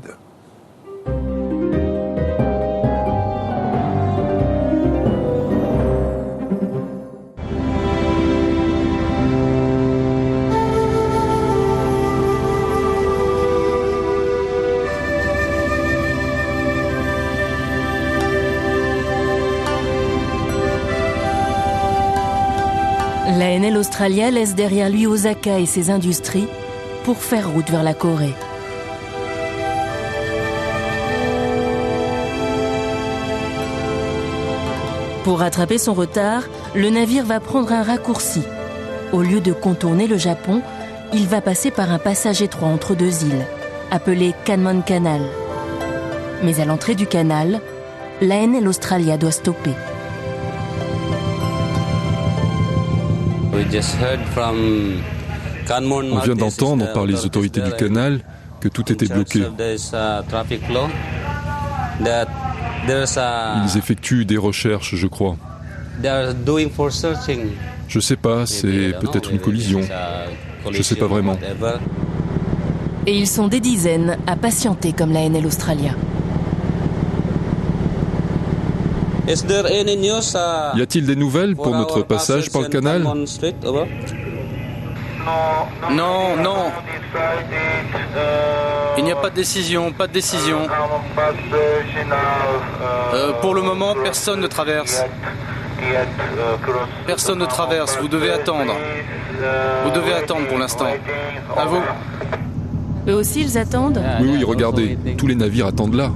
[SPEAKER 5] L'ANL Australia laisse derrière lui Osaka et ses industries pour faire route vers la Corée. Pour rattraper son retard, le navire va prendre un raccourci. Au lieu de contourner le Japon, il va passer par un passage étroit entre deux îles, appelé Kanmon Canal. Mais à l'entrée du canal, l'ANL Australia doit stopper.
[SPEAKER 6] On vient d'entendre par les autorités du canal que tout était bloqué. Ils effectuent des recherches, je crois. Je sais pas, c'est peut-être une collision. Je sais pas vraiment.
[SPEAKER 5] Et ils sont des dizaines à patienter comme l'ANL Australia.
[SPEAKER 6] Y a-t-il des nouvelles pour notre passage par le canal?
[SPEAKER 23] Non. Il n'y a pas de décision, pour le moment, personne ne traverse. Vous devez attendre. Pour l'instant. À vous.
[SPEAKER 5] Eux aussi, ils attendent?
[SPEAKER 6] Oui, regardez, tous les navires attendent là.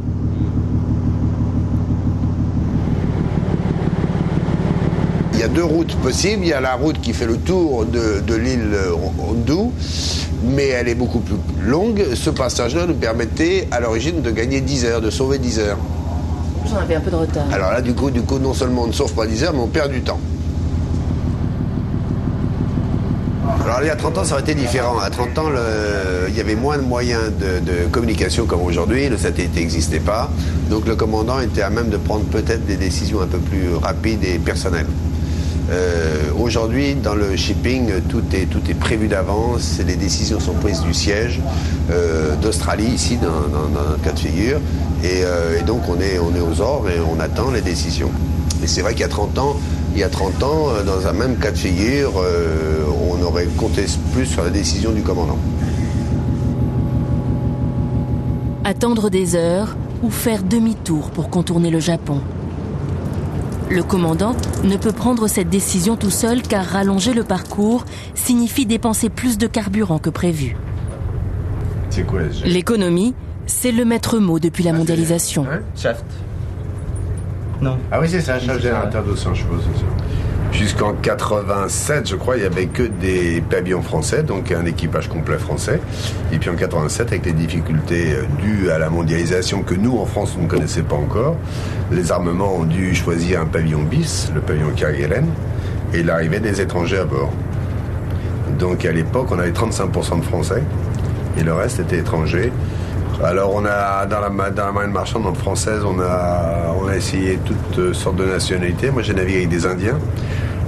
[SPEAKER 4] Il y a deux routes possibles. Il y a la route qui fait le tour de l'île Hondu, mais elle est beaucoup plus longue. Ce passage-là nous permettait à l'origine de gagner 10 heures, de sauver 10 heures.
[SPEAKER 5] J'en avais un peu de retard.
[SPEAKER 4] Alors là, du coup, non seulement on ne sauve pas 10 heures, mais on perd du temps. Alors il y a 30 ans, ça aurait été différent. À 30 ans, il y avait moins de moyens de communication comme aujourd'hui. Le satellite n'existait pas. Donc le commandant était à même de prendre peut-être des décisions un peu plus rapides et personnelles. Aujourd'hui, dans le shipping, tout est prévu d'avance. Les décisions sont prises du siège d'Australie, ici, dans notre cas de figure. Et donc on est aux ordres et on attend les décisions. Et c'est vrai qu'il y a 30 ans, dans un même cas de figure, on aurait compté plus sur la décision du commandant.
[SPEAKER 5] Attendre des heures ou faire demi-tour pour contourner le Japon. Le commandant ne peut prendre cette décision tout seul car rallonger le parcours signifie dépenser plus de carburant que prévu. L'économie, c'est le maître mot depuis la mondialisation.
[SPEAKER 4] Shaft. Non. Ah oui, c'est ça, shaft générateur de 200 chevaux, c'est ça. Jusqu'en 87, je crois, il n'y avait que des pavillons français, donc un équipage complet français. Et puis en 87, avec les difficultés dues à la mondialisation que nous, en France, on ne connaissait pas encore, les armements ont dû choisir un pavillon bis, le pavillon Kerguelen, et l'arrivée des étrangers à bord. Donc à l'époque, on avait 35% de Français, et le reste était étrangers. Alors on a dans la marine marchande française, on a essayé toutes sortes de nationalités. Moi j'ai navigué avec des Indiens,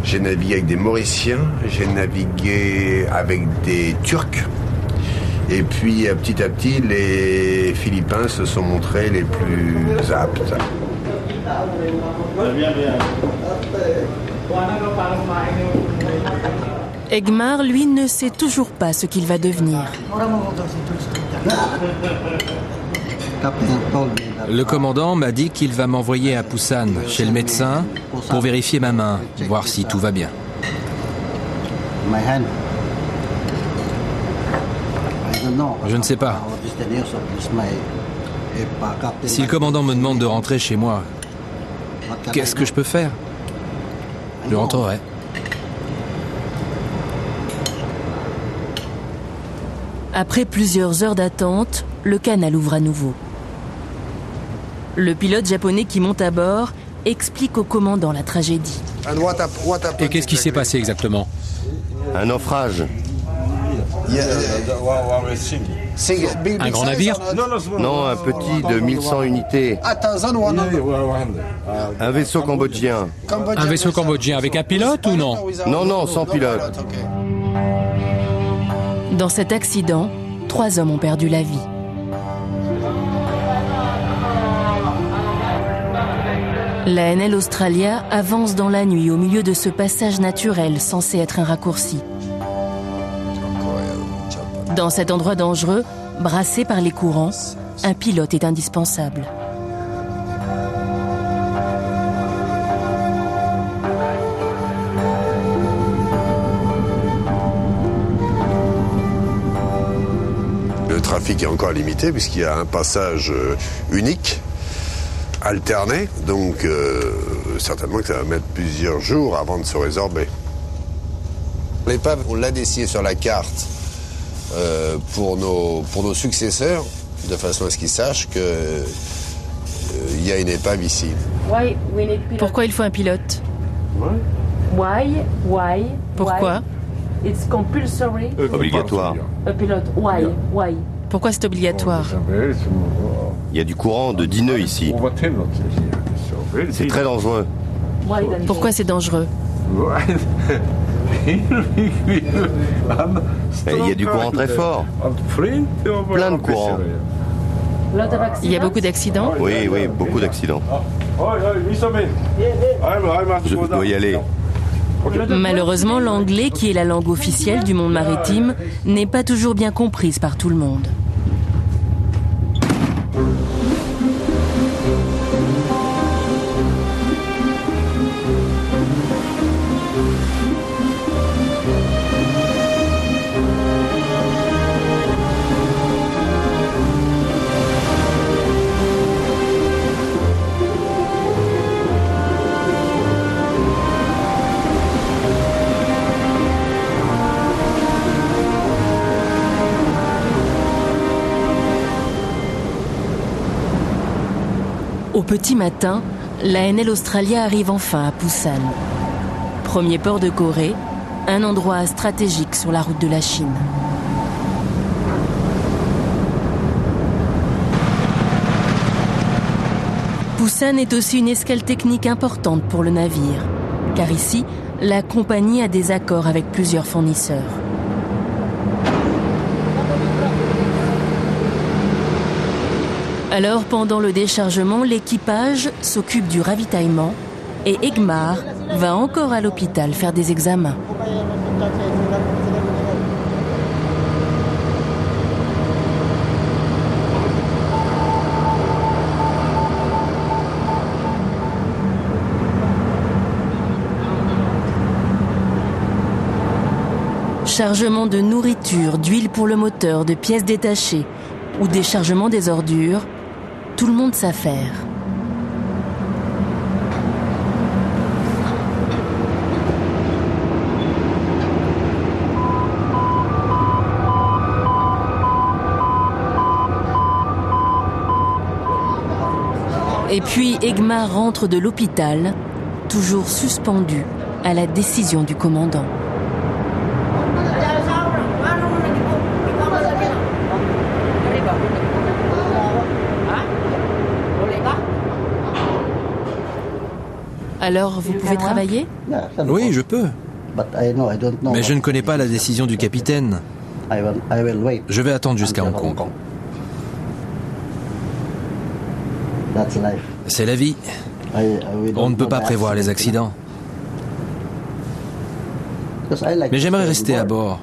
[SPEAKER 4] j'ai navigué avec des Mauriciens, j'ai navigué avec des Turcs. Et puis petit à petit, les Philippins se sont montrés les plus aptes.
[SPEAKER 5] Egmar, lui, ne sait toujours pas ce qu'il va devenir.
[SPEAKER 24] Le commandant m'a dit qu'il va m'envoyer à Busan, chez le médecin, pour vérifier ma main, voir si tout va bien. Je ne sais pas. Si le commandant me demande de rentrer chez moi, qu'est-ce que je peux faire? Je rentrerai.
[SPEAKER 5] Après plusieurs heures d'attente, le canal ouvre à nouveau. Le pilote japonais qui monte à bord explique au commandant la tragédie.
[SPEAKER 24] Et qu'est-ce qui s'est passé exactement?
[SPEAKER 4] Un naufrage.
[SPEAKER 24] Un grand navire?
[SPEAKER 7] Non, un petit de 1100 unités. Un vaisseau cambodgien.
[SPEAKER 24] Un vaisseau cambodgien avec un pilote ou non?
[SPEAKER 7] Non, non, sans pilote.
[SPEAKER 5] Dans cet accident, 3 hommes ont perdu la vie. La NL Australia avance dans la nuit au milieu de ce passage naturel censé être un raccourci. Dans cet endroit dangereux, brassé par les courants, un pilote est indispensable.
[SPEAKER 4] Le trafic est encore limité puisqu'il y a un passage unique, alterné, donc certainement que ça va mettre plusieurs jours avant de se résorber. L'épave, on l'a dessiné sur la carte pour nos successeurs, de façon à ce qu'ils sachent qu'il y a une épave ici.
[SPEAKER 5] Pourquoi il faut un pilote? Pourquoi?
[SPEAKER 7] Obligatoire.
[SPEAKER 5] Pourquoi c'est obligatoire?
[SPEAKER 7] Il y a du courant de 10 nœuds ici. C'est très dangereux.
[SPEAKER 5] Pourquoi c'est dangereux?
[SPEAKER 7] Il y a du courant très fort. Plein de courant.
[SPEAKER 5] Il y a beaucoup d'accidents?
[SPEAKER 7] Oui, oui, beaucoup d'accidents. Je dois y aller.
[SPEAKER 5] Malheureusement, l'anglais, qui est la langue officielle du monde maritime, n'est pas toujours bien comprise par tout le monde. Au petit matin, la NL Australia arrive enfin à Busan. Premier port de Corée, un endroit stratégique sur la route de la Chine. Busan est aussi une escale technique importante pour le navire, car ici, la compagnie a des accords avec plusieurs fournisseurs. Alors, pendant le déchargement, l'équipage s'occupe du ravitaillement et Egmar va encore à l'hôpital faire des examens. Chargement de nourriture, d'huile pour le moteur, de pièces détachées ou déchargement des ordures, tout le monde s'affaire. Et puis Egmar rentre de l'hôpital, toujours suspendu à la décision du commandant. Alors, vous pouvez travailler?
[SPEAKER 24] Oui, je peux. Mais je ne connais pas la décision du capitaine. Je vais attendre jusqu'à Hong Kong. C'est la vie. On ne peut pas prévoir les accidents. Mais j'aimerais rester à bord.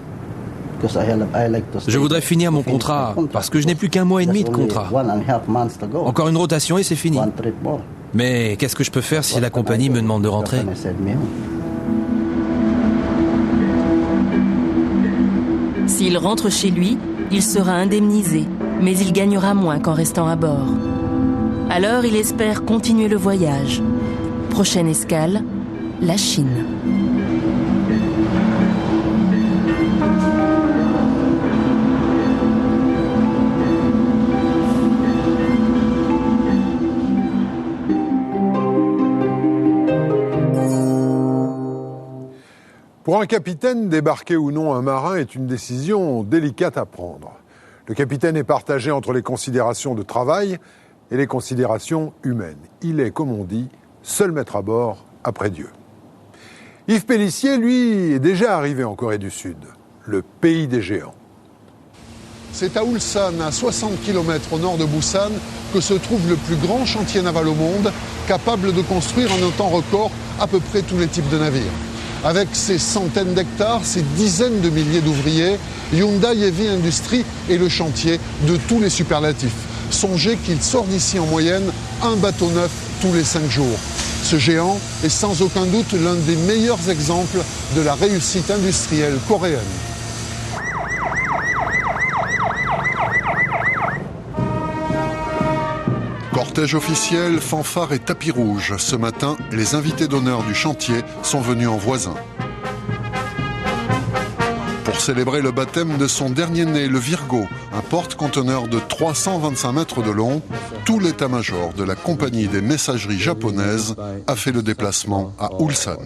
[SPEAKER 24] Je voudrais finir mon contrat, parce que je n'ai plus qu'1 mois et demi de contrat. Encore une rotation et c'est fini. Mais qu'est-ce que je peux faire si la compagnie me demande de rentrer?
[SPEAKER 5] S'il rentre chez lui, il sera indemnisé, mais il gagnera moins qu'en restant à bord. Alors il espère continuer le voyage. Prochaine escale, la Chine.
[SPEAKER 1] Pour un capitaine, débarquer ou non un marin est une décision délicate à prendre. Le capitaine est partagé entre les considérations de travail et les considérations humaines. Il est, comme on dit, seul maître à bord après Dieu. Yves Pélissier, lui, est déjà arrivé en Corée du Sud, le pays des géants.
[SPEAKER 12] C'est à Ulsan, à 60 km au nord de Busan, que se trouve le plus grand chantier naval au monde, capable de construire en un temps record à peu près tous les types de navires. Avec ses centaines d'hectares, ses dizaines de milliers d'ouvriers, Hyundai Heavy Industries est le chantier de tous les superlatifs. Songez qu'il sort d'ici en moyenne un bateau neuf tous les 5 jours. Ce géant est sans aucun doute l'un des meilleurs exemples de la réussite industrielle coréenne. Cortège officiel, fanfare et tapis rouge. Ce matin, les invités d'honneur du chantier sont venus en voisin. Pour célébrer le baptême de son dernier né, le Virgo, un porte-conteneur de 325 mètres de long, tout l'état-major de la compagnie des messageries japonaises a fait le déplacement à Ulsan.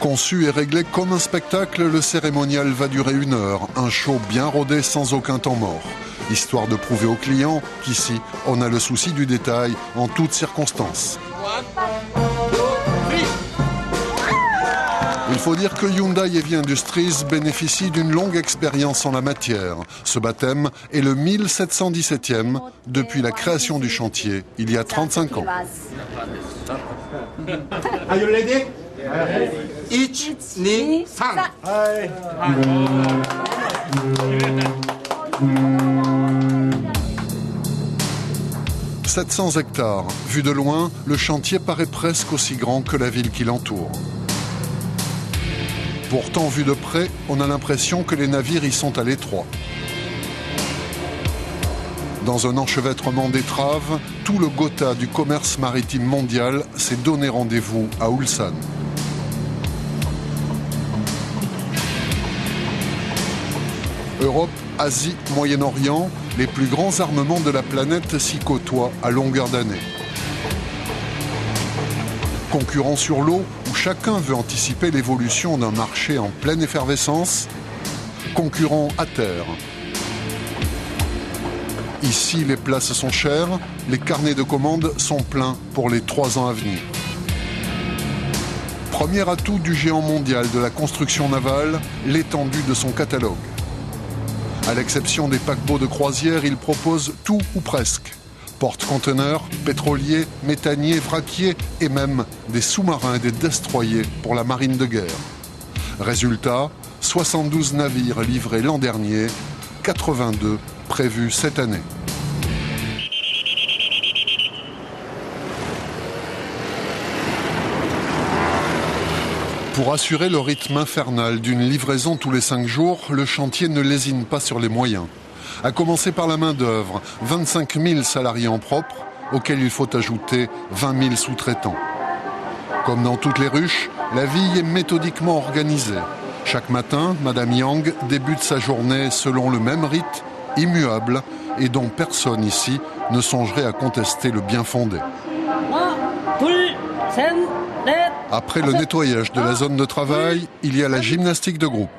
[SPEAKER 12] Conçu et réglé comme un spectacle, le cérémonial va durer 1 heure. Un show bien rodé sans aucun temps mort. Histoire de prouver aux clients qu'ici, on a le souci du détail en toutes circonstances. Il faut dire que Hyundai Heavy Industries bénéficie d'une longue expérience en la matière. Ce baptême est le 1717e depuis la création du chantier, il y a 35 ans.
[SPEAKER 13] Are you ready? 1, 2, 3.
[SPEAKER 12] 700 hectares. Vu de loin, le chantier paraît presque aussi grand que la ville qui l'entoure. Pourtant, vu de près, on a l'impression que les navires y sont à l'étroit. Dans un enchevêtrement d'étraves, tout le Gotha du commerce maritime mondial s'est donné rendez-vous à Ulsan. Europe, Asie, Moyen-Orient, les plus grands armements de la planète s'y côtoient à longueur d'année. Concurrents sur l'eau, où chacun veut anticiper l'évolution d'un marché en pleine effervescence. Concurrents à terre. Ici, les places sont chères, les carnets de commandes sont pleins pour les 3 ans à venir. Premier atout du géant mondial de la construction navale, l'étendue de son catalogue. À l'exception des paquebots de croisière, il propose tout ou presque. Porte-conteneurs, pétroliers, méthaniers, vraquiers et même des sous-marins et des destroyers pour la marine de guerre. Résultat, 72 navires livrés l'an dernier, 82 prévus cette année. Pour assurer le rythme infernal d'une livraison tous les 5 jours, le chantier ne lésine pas sur les moyens. À commencer par la main-d'œuvre, 25 000 salariés en propre, auxquels il faut ajouter 20 000 sous-traitants. Comme dans toutes les ruches, la vie est méthodiquement organisée. Chaque matin, Madame Yang débute sa journée selon le même rite, immuable, et dont personne ici ne songerait à contester le bien fondé. Après le nettoyage de la zone de travail, il y a la gymnastique de groupe.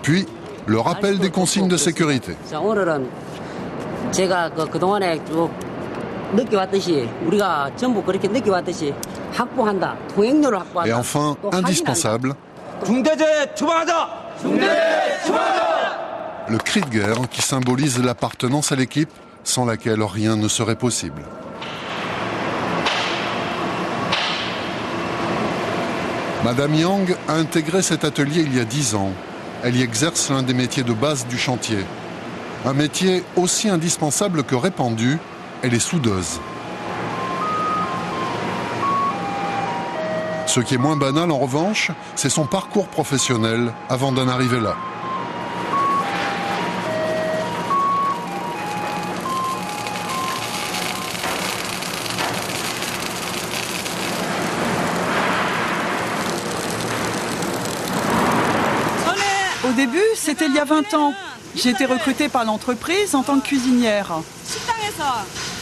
[SPEAKER 12] Puis, le rappel des consignes de sécurité. Et enfin, indispensable, le cri de guerre qui symbolise l'appartenance à l'équipe sans laquelle rien ne serait possible. Madame Yang a intégré cet atelier il y a 10 ans. Elle y exerce l'un des métiers de base du chantier. Un métier aussi indispensable que répandu, elle est soudeuse. Ce qui est moins banal en revanche, c'est son parcours professionnel avant d'en arriver là.
[SPEAKER 11] Au début, c'était il y a 20 ans. J'ai été recrutée par l'entreprise en tant que cuisinière.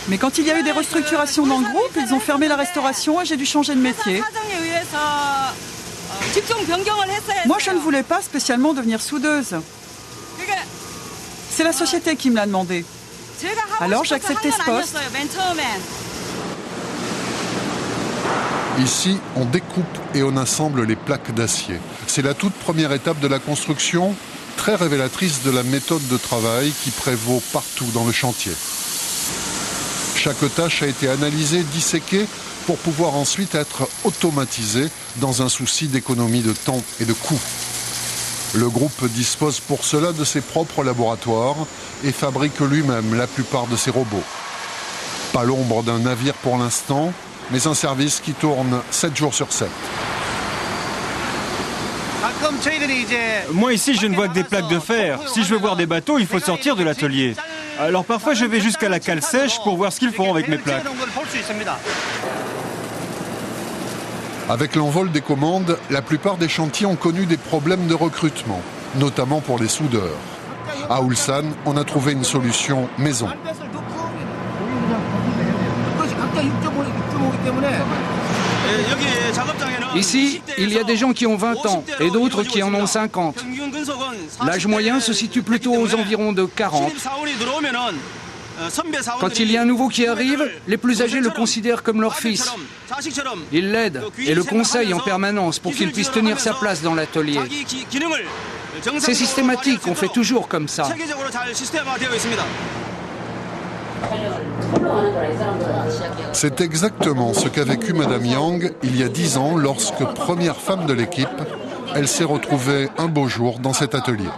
[SPEAKER 11] Mais quand il y a eu des restructurations dans le groupe, ils ont fermé la restauration et j'ai dû changer de métier. Moi, je ne voulais pas spécialement devenir soudeuse. C'est la société qui me l'a demandé. Alors j'ai accepté ce poste.
[SPEAKER 12] Ici, on découpe et on assemble les plaques d'acier. C'est la toute première étape de la construction, très révélatrice de la méthode de travail qui prévaut partout dans le chantier. Chaque tâche a été analysée, disséquée, pour pouvoir ensuite être automatisée dans un souci d'économie de temps et de coût. Le groupe dispose pour cela de ses propres laboratoires et fabrique lui-même la plupart de ses robots. Pas l'ombre d'un navire pour l'instant, mais un service qui tourne 7 jours sur 7.
[SPEAKER 14] Moi ici je ne vois que des plaques de fer. Si je veux voir des bateaux, il faut sortir de l'atelier. Alors parfois je vais jusqu'à la cale sèche pour voir ce qu'ils font avec mes plaques.
[SPEAKER 12] Avec l'envol des commandes, la plupart des chantiers ont connu des problèmes de recrutement, notamment pour les soudeurs. À Ulsan, on a trouvé une solution maison.
[SPEAKER 15] Ici, il y a des gens qui ont 20 ans et d'autres qui en ont 50. L'âge moyen se situe plutôt aux environs de 40. Quand il y a un nouveau qui arrive, les plus âgés le considèrent comme leur fils. Ils l'aident et le conseillent en permanence pour qu'il puisse tenir sa place dans l'atelier. C'est systématique, on fait toujours comme ça.
[SPEAKER 12] C'est exactement ce qu'a vécu Madame Yang il y a 10 ans lorsque, première femme de l'équipe, elle s'est retrouvée un beau jour dans cet atelier.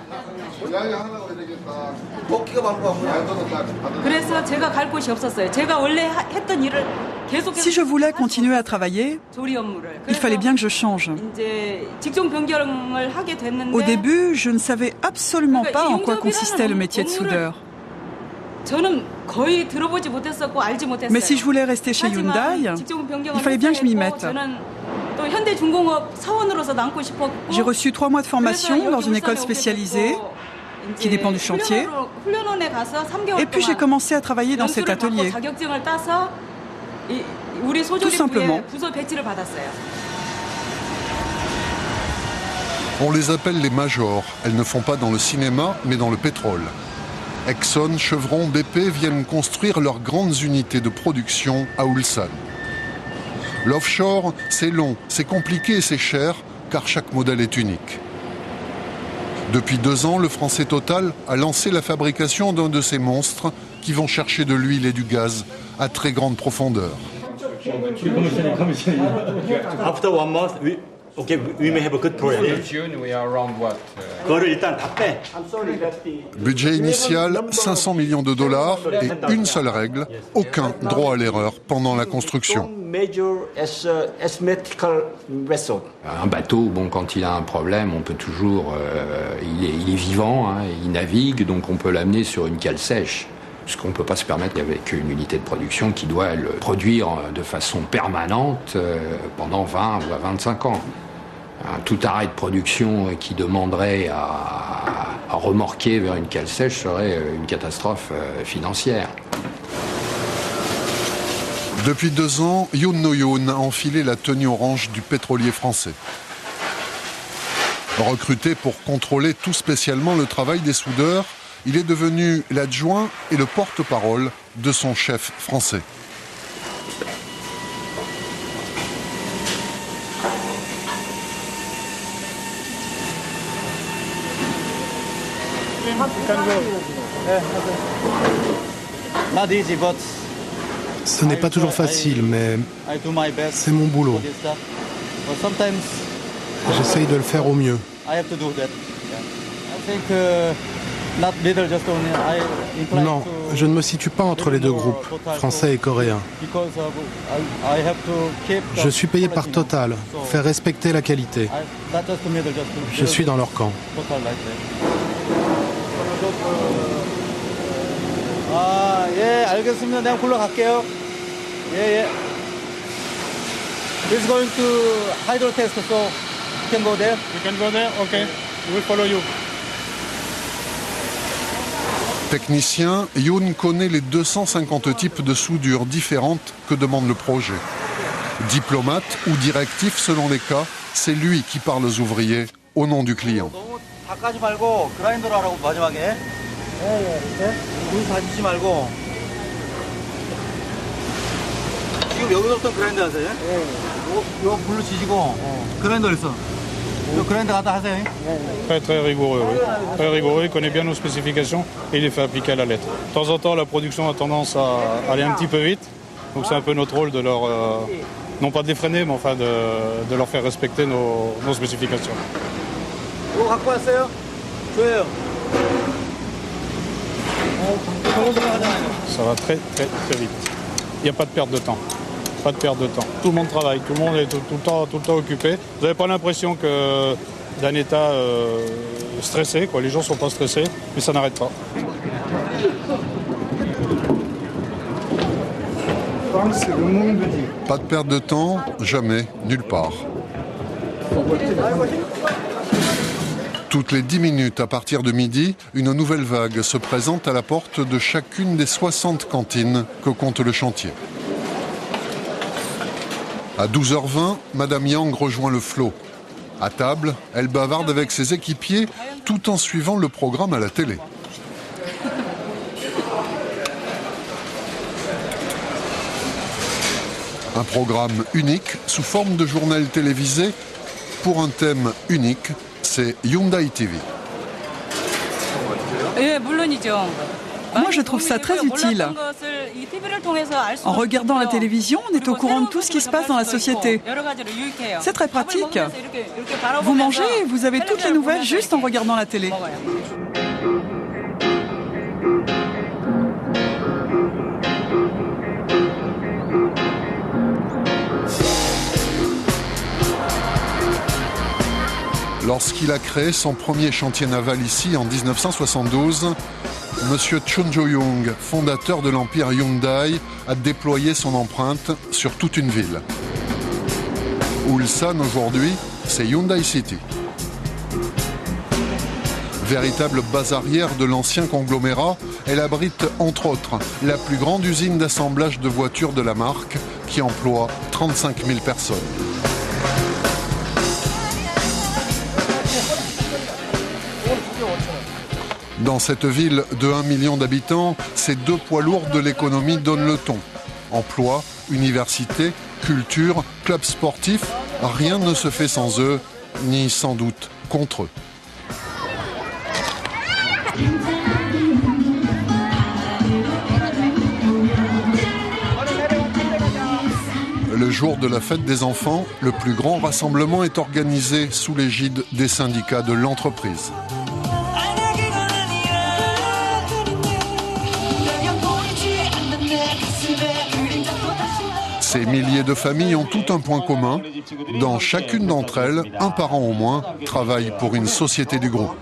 [SPEAKER 11] Si je voulais continuer à travailler, il fallait bien que je change. Au début, je ne savais absolument pas en quoi consistait le métier de soudeur. Mais si je voulais rester chez Hyundai, il fallait bien que je m'y mette. J'ai reçu 3 mois de formation dans une école spécialisée qui dépend du chantier. Et puis j'ai commencé à travailler dans cet atelier. Tout simplement.
[SPEAKER 12] On les appelle les majors. Elles ne font pas dans le cinéma, mais dans le pétrole. Exxon, Chevron, BP viennent construire leurs grandes unités de production à Ulsan. L'offshore, c'est long, c'est compliqué et c'est cher, car chaque modèle est unique. Depuis 2 ans, le français Total a lancé la fabrication d'un de ces monstres qui vont chercher de l'huile et du gaz à très grande profondeur.
[SPEAKER 16] After 1 month, we may have a good project.
[SPEAKER 12] Budget initial, 500 millions de dollars et une seule règle, aucun droit à l'erreur pendant la construction.
[SPEAKER 25] Un bateau, bon, quand il a un problème, on peut toujours... il est vivant, hein, il navigue, donc on peut l'amener sur une cale sèche. Ce qu'on ne peut pas se permettre avec une unité de production qui doit le produire de façon permanente pendant 20 ou 25 ans. Tout arrêt de production qui demanderait à remorquer vers une cale sèche serait une catastrophe financière.
[SPEAKER 12] Depuis 2 ans, Yoon No-yoon a enfilé la tenue orange du pétrolier français. Recruté pour contrôler tout spécialement le travail des soudeurs, il est devenu l'adjoint et le porte-parole de son chef français.
[SPEAKER 26] Ce n'est pas toujours facile, mais c'est mon boulot. J'essaye de le faire au mieux. Non, je ne me situe pas entre les 2 groupes, français et coréen. Je suis payé par Total, faire respecter la qualité. Je suis dans leur camp.
[SPEAKER 16] 알겠습니다. 내가 굴러갈게요. 예. This is going to hydro test, so you can go there. You can go there. Okay. We will follow you.
[SPEAKER 12] Technicien, Youn connaît les 250 types de soudures différentes que demande le projet. Diplomate ou directif selon les cas, c'est lui qui parle aux ouvriers au nom du client.
[SPEAKER 2] Très rigoureux, oui. Très rigoureux, il connaît bien nos spécifications et il les fait appliquer à la lettre. De temps en temps, la production a tendance à aller un petit peu vite, donc c'est un peu notre rôle de leur, non pas de les freiner, mais enfin de leur faire respecter nos spécifications. Ça va très vite. Il n'y a pas de perte de temps. Pas de perte de temps. Tout le monde travaille, tout le monde est tout le temps occupé. Vous n'avez pas l'impression d'un état stressé, quoi. Les gens ne sont pas stressés, mais ça n'arrête pas.
[SPEAKER 12] Pas de perte de temps, jamais, nulle part. Toutes les 10 minutes à partir de midi, une nouvelle vague se présente à la porte de chacune des 60 cantines que compte le chantier. À 12h20, Madame Yang rejoint le flot. À table, elle bavarde avec ses équipiers tout en suivant le programme à la télé. Un programme unique sous forme de journal télévisé pour un thème unique, c'est Hyundai TV.
[SPEAKER 11] Moi, je trouve ça très utile. En regardant la télévision, on est au courant de tout ce qui se passe dans la société. C'est très pratique. Vous mangez et vous avez toutes les nouvelles juste en regardant la télé.
[SPEAKER 12] Lorsqu'il a créé son premier chantier naval ici en 1972, Monsieur Chun Jo-young, fondateur de l'empire Hyundai, a déployé son empreinte sur toute une ville. Ulsan aujourd'hui, c'est Hyundai City. Véritable base arrière de l'ancien conglomérat, elle abrite entre autres la plus grande usine d'assemblage de voitures de la marque qui emploie 35 000 personnes. Dans cette ville de 1 million d'habitants, ces deux poids lourds de l'économie donnent le ton. Emploi, université, culture, clubs sportifs, rien ne se fait sans eux, ni sans doute contre eux. Le jour de la fête des enfants, le plus grand rassemblement est organisé sous l'égide des syndicats de l'entreprise. Ces milliers de familles ont tout un point commun. Dans chacune d'entre elles, un parent au moins travaille pour une société du groupe.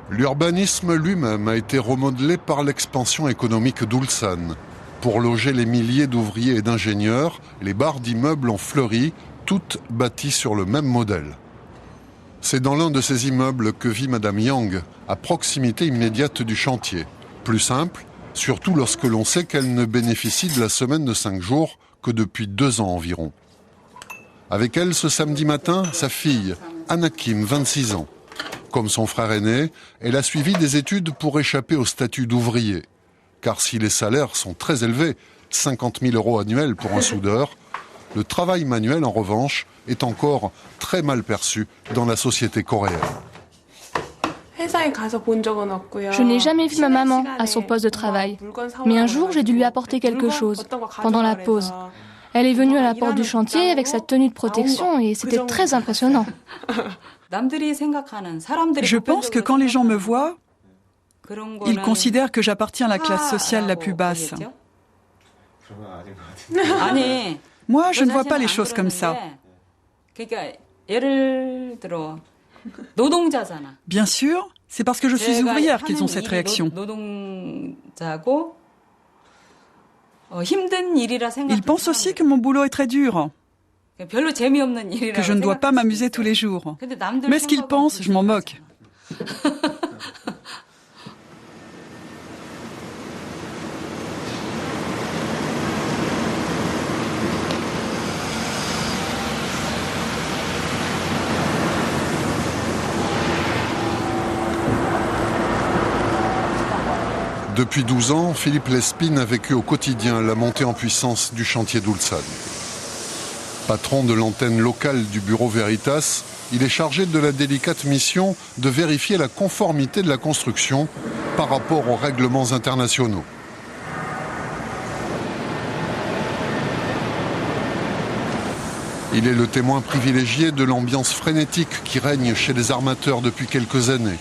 [SPEAKER 12] L'urbanisme lui-même a été remodelé par l'expansion économique d'Ulsan. Pour loger les milliers d'ouvriers et d'ingénieurs, les barres d'immeubles ont fleuri, toutes bâties sur le même modèle. C'est dans l'un de ces immeubles que vit Madame Yang, à proximité immédiate du chantier. Plus simple, surtout lorsque l'on sait qu'elle ne bénéficie de la semaine de 5 jours que depuis 2 ans environ. Avec elle, ce samedi matin, sa fille, Anna Kim, 26 ans. Comme son frère aîné, elle a suivi des études pour échapper au statut d'ouvrier. Car si les salaires sont très élevés, 50 000 € annuels pour un soudeur, le travail manuel, en revanche, est encore très mal perçu dans la société coréenne.
[SPEAKER 8] Je n'ai jamais vu ma maman à son poste de travail. Mais un jour, j'ai dû lui apporter quelque chose, pendant la pause. Elle est venue à la porte du chantier avec sa tenue de protection et c'était très impressionnant.
[SPEAKER 11] Je pense que quand les gens me voient, ils considèrent que j'appartiens à la classe sociale la plus basse. Moi, je ne vois pas les choses comme ça. Bien sûr, C'est parce que je suis ouvrière qu'ils ont cette réaction. Ils pensent aussi que mon boulot est très dur, que je ne dois pas m'amuser tous les jours. Mais ce qu'ils pensent, je m'en moque.
[SPEAKER 12] Depuis 12 ans, Philippe Lespine a vécu au quotidien la montée en puissance du chantier d'Ulsan. Patron de l'antenne locale du bureau Veritas, il est chargé de la délicate mission de vérifier la conformité de la construction par rapport aux règlements internationaux. Il est le témoin privilégié de l'ambiance frénétique qui règne chez les armateurs depuis quelques années.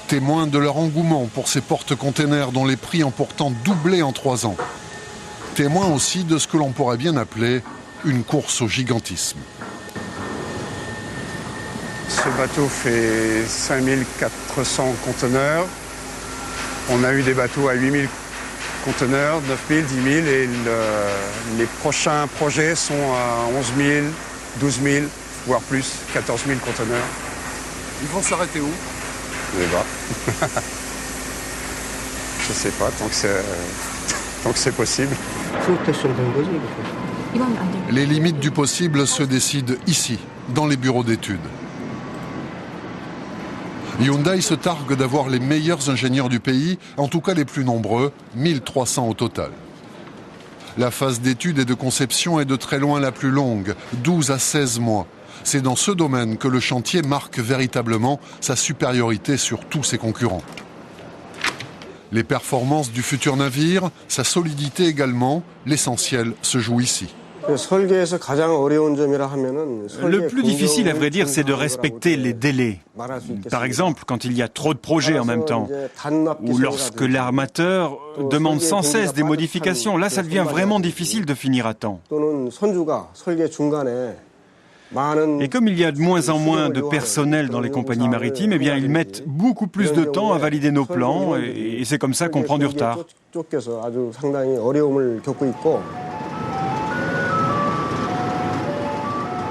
[SPEAKER 12] Témoin de leur engouement pour ces porte-containers dont les prix ont pourtant doublé en 3 ans. Témoin aussi de ce que l'on pourrait bien appeler une course au gigantisme.
[SPEAKER 9] Ce bateau fait 5400 conteneurs. On a eu des bateaux à 8000 conteneurs, 9000, 10 000 et les prochains projets sont à 11 000, 12 000, voire plus, 14 000 conteneurs.
[SPEAKER 12] Ils vont s'arrêter où ?
[SPEAKER 9] Je sais pas. Je sais pas, tant que c'est possible.
[SPEAKER 12] Les limites du possible se décident ici, dans les bureaux d'études. Hyundai se targue d'avoir les meilleurs ingénieurs du pays, en tout cas les plus nombreux, 1300 au total. La phase d'étude et de conception est de très loin la plus longue, 12 à 16 mois. C'est dans ce domaine que le chantier marque véritablement sa supériorité sur tous ses concurrents. Les performances du futur navire, sa solidité également, l'essentiel se joue ici.
[SPEAKER 14] Le plus difficile, à vrai dire, c'est de respecter les délais. Par exemple, quand il y a trop de projets en même temps, ou lorsque l'armateur demande sans cesse des modifications. Là, ça devient vraiment difficile de finir à temps. Et comme il y a de moins en moins de personnel dans les compagnies maritimes, eh bien, ils mettent beaucoup plus de temps à valider nos plans et c'est comme ça qu'on prend du retard.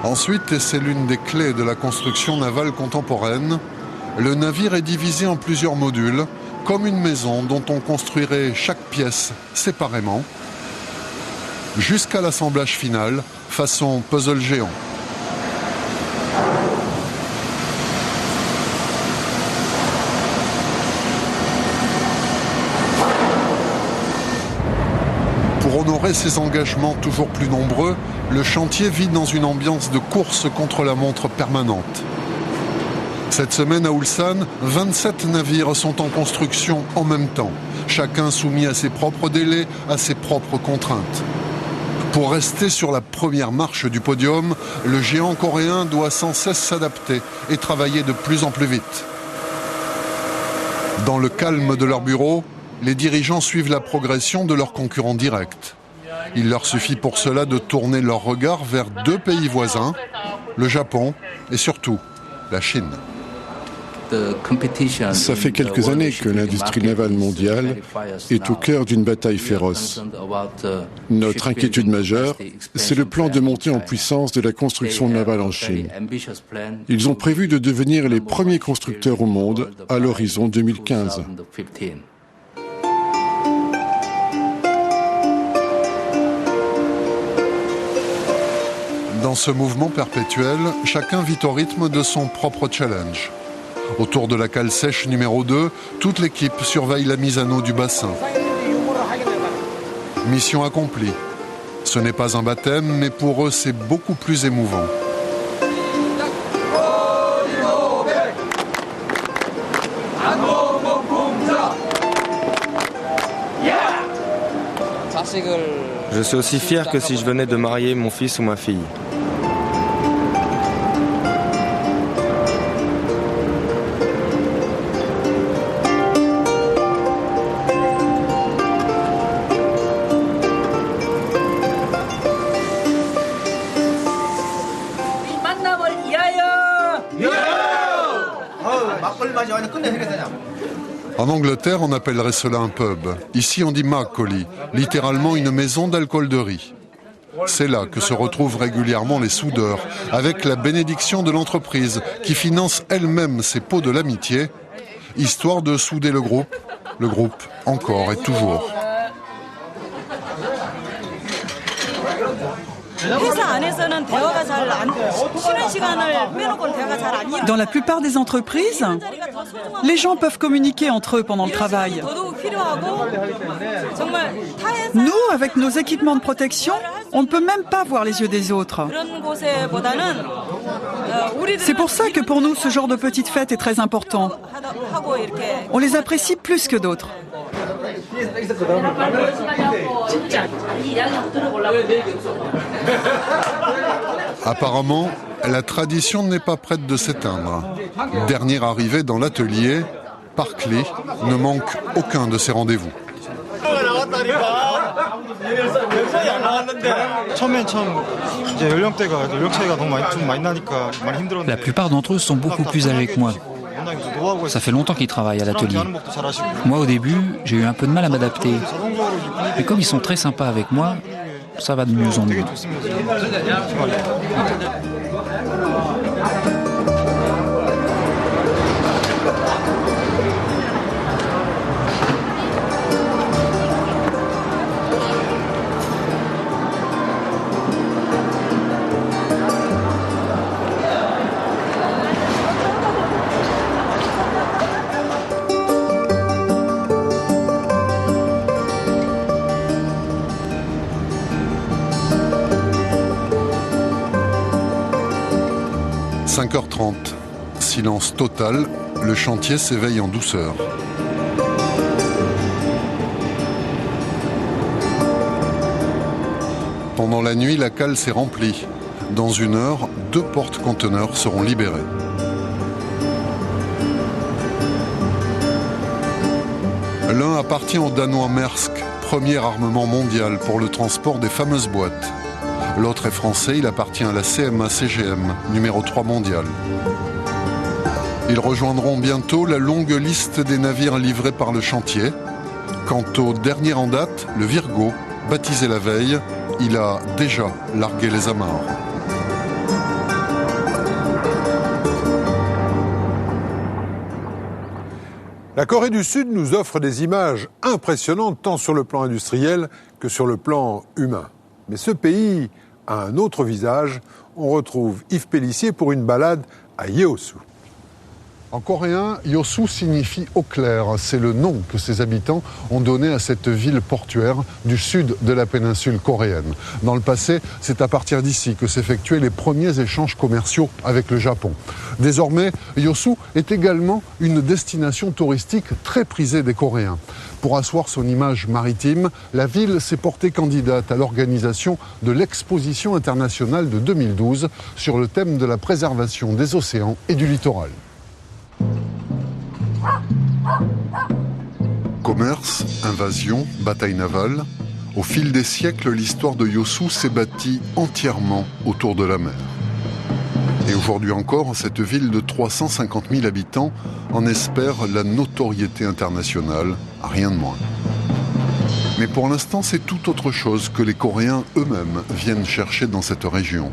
[SPEAKER 12] Ensuite, et c'est l'une des clés de la construction navale contemporaine, le navire est divisé en plusieurs modules, comme une maison dont on construirait chaque pièce séparément, jusqu'à l'assemblage final, façon puzzle géant. Pour honorer ses engagements toujours plus nombreux, le chantier vit dans une ambiance de course contre la montre permanente. Cette semaine à Ulsan, 27 navires sont en construction en même temps, chacun soumis à ses propres délais, à ses propres contraintes. Pour rester sur la première marche du podium, le géant coréen doit sans cesse s'adapter et travailler de plus en plus vite. Dans le calme de leur bureau, les dirigeants suivent la progression de leurs concurrents directs. Il leur suffit pour cela de tourner leur regard vers 2 pays voisins, le Japon et surtout la Chine.
[SPEAKER 10] Ça fait quelques années que l'industrie navale mondiale est au cœur d'une bataille féroce. Notre inquiétude majeure, c'est le plan de montée en puissance de la construction navale en Chine. Ils ont prévu de devenir les premiers constructeurs au monde à l'horizon 2015.
[SPEAKER 12] Dans ce mouvement perpétuel, chacun vit au rythme de son propre challenge. Autour de la cale sèche numéro 2, toute l'équipe surveille la mise à l'eau du bassin. Mission accomplie. Ce n'est pas un baptême, mais pour eux, c'est beaucoup plus émouvant.
[SPEAKER 17] Je suis aussi fier que si je venais de marier mon fils ou ma fille.
[SPEAKER 12] En Angleterre, on appellerait cela un pub. Ici, on dit macaulay, littéralement une maison d'alcoolerie. C'est là que se retrouvent régulièrement les soudeurs, avec la bénédiction de l'entreprise qui finance elle-même ses pots de l'amitié, histoire de souder le groupe encore et toujours.
[SPEAKER 11] Dans la plupart des entreprises, les gens peuvent communiquer entre eux pendant le travail. Nous, avec nos équipements de protection, on ne peut même pas voir les yeux des autres. C'est pour ça que pour nous, ce genre de petite fête est très important. On les apprécie plus que d'autres.
[SPEAKER 12] Apparemment, la tradition n'est pas prête de s'éteindre. Dernière arrivée dans l'atelier, Parkley ne manque aucun de ses rendez-vous.
[SPEAKER 3] La plupart d'entre eux sont beaucoup plus âgés que moi. Ça fait longtemps qu'ils travaillent à l'atelier. Moi, au début, j'ai eu un peu de mal à m'adapter. Mais comme ils sont très sympas avec moi, ça va de mieux en mieux. «
[SPEAKER 12] 5h30, silence total, le chantier s'éveille en douceur. Pendant la nuit, la cale s'est remplie. Dans 1 heure, 2 porte-conteneurs seront libérés. L'un appartient au Danois Maersk, premier armement mondial pour le transport des fameuses boîtes. L'autre est français, il appartient à la CMA-CGM, numéro 3 mondial. Ils rejoindront bientôt la longue liste des navires livrés par le chantier. Quant au dernier en date, le Virgo, baptisé la veille, il a déjà largué les amarres.
[SPEAKER 1] La Corée du Sud nous offre des images impressionnantes tant sur le plan industriel que sur le plan humain. Mais ce pays a un autre visage. On retrouve Yves Pélissier pour une balade à Yeosu.
[SPEAKER 12] En coréen, Yeosu signifie eau claire. C'est le nom que ses habitants ont donné à cette ville portuaire du sud de la péninsule coréenne. Dans le passé, c'est à partir d'ici que s'effectuaient les premiers échanges commerciaux avec le Japon. Désormais, Yeosu est également une destination touristique très prisée des Coréens. Pour asseoir son image maritime, la ville s'est portée candidate à l'organisation de l'exposition internationale de 2012 sur le thème de la préservation des océans et du littoral. Commerce, invasion, bataille navale, au fil des siècles, l'histoire de Yeosu s'est bâtie entièrement autour de la mer. Et aujourd'hui encore, cette ville de 350 000 habitants en espère la notoriété internationale, rien de moins. Mais pour l'instant, c'est tout autre chose que les Coréens eux-mêmes viennent chercher dans cette région.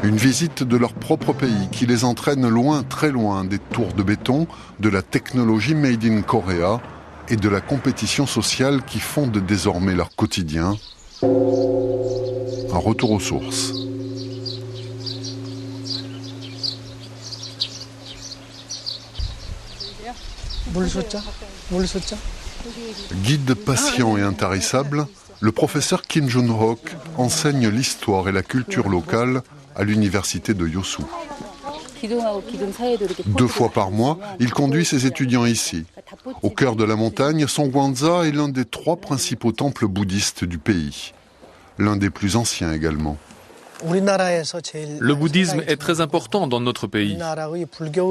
[SPEAKER 12] Une visite de leur propre pays qui les entraîne loin, très loin des tours de béton, de la technologie made in Korea et de la compétition sociale qui fonde désormais leur quotidien. Un retour aux sources. Guide patient et intarissable, le professeur Kim Jun-Hok enseigne l'histoire et la culture locale à l'université de Yeosu. 2 fois par mois, il conduit ses étudiants ici. Au cœur de la montagne, Songwansa est l'un des 3 principaux temples bouddhistes du pays. L'un des plus anciens également.
[SPEAKER 6] Le bouddhisme est très important dans notre pays.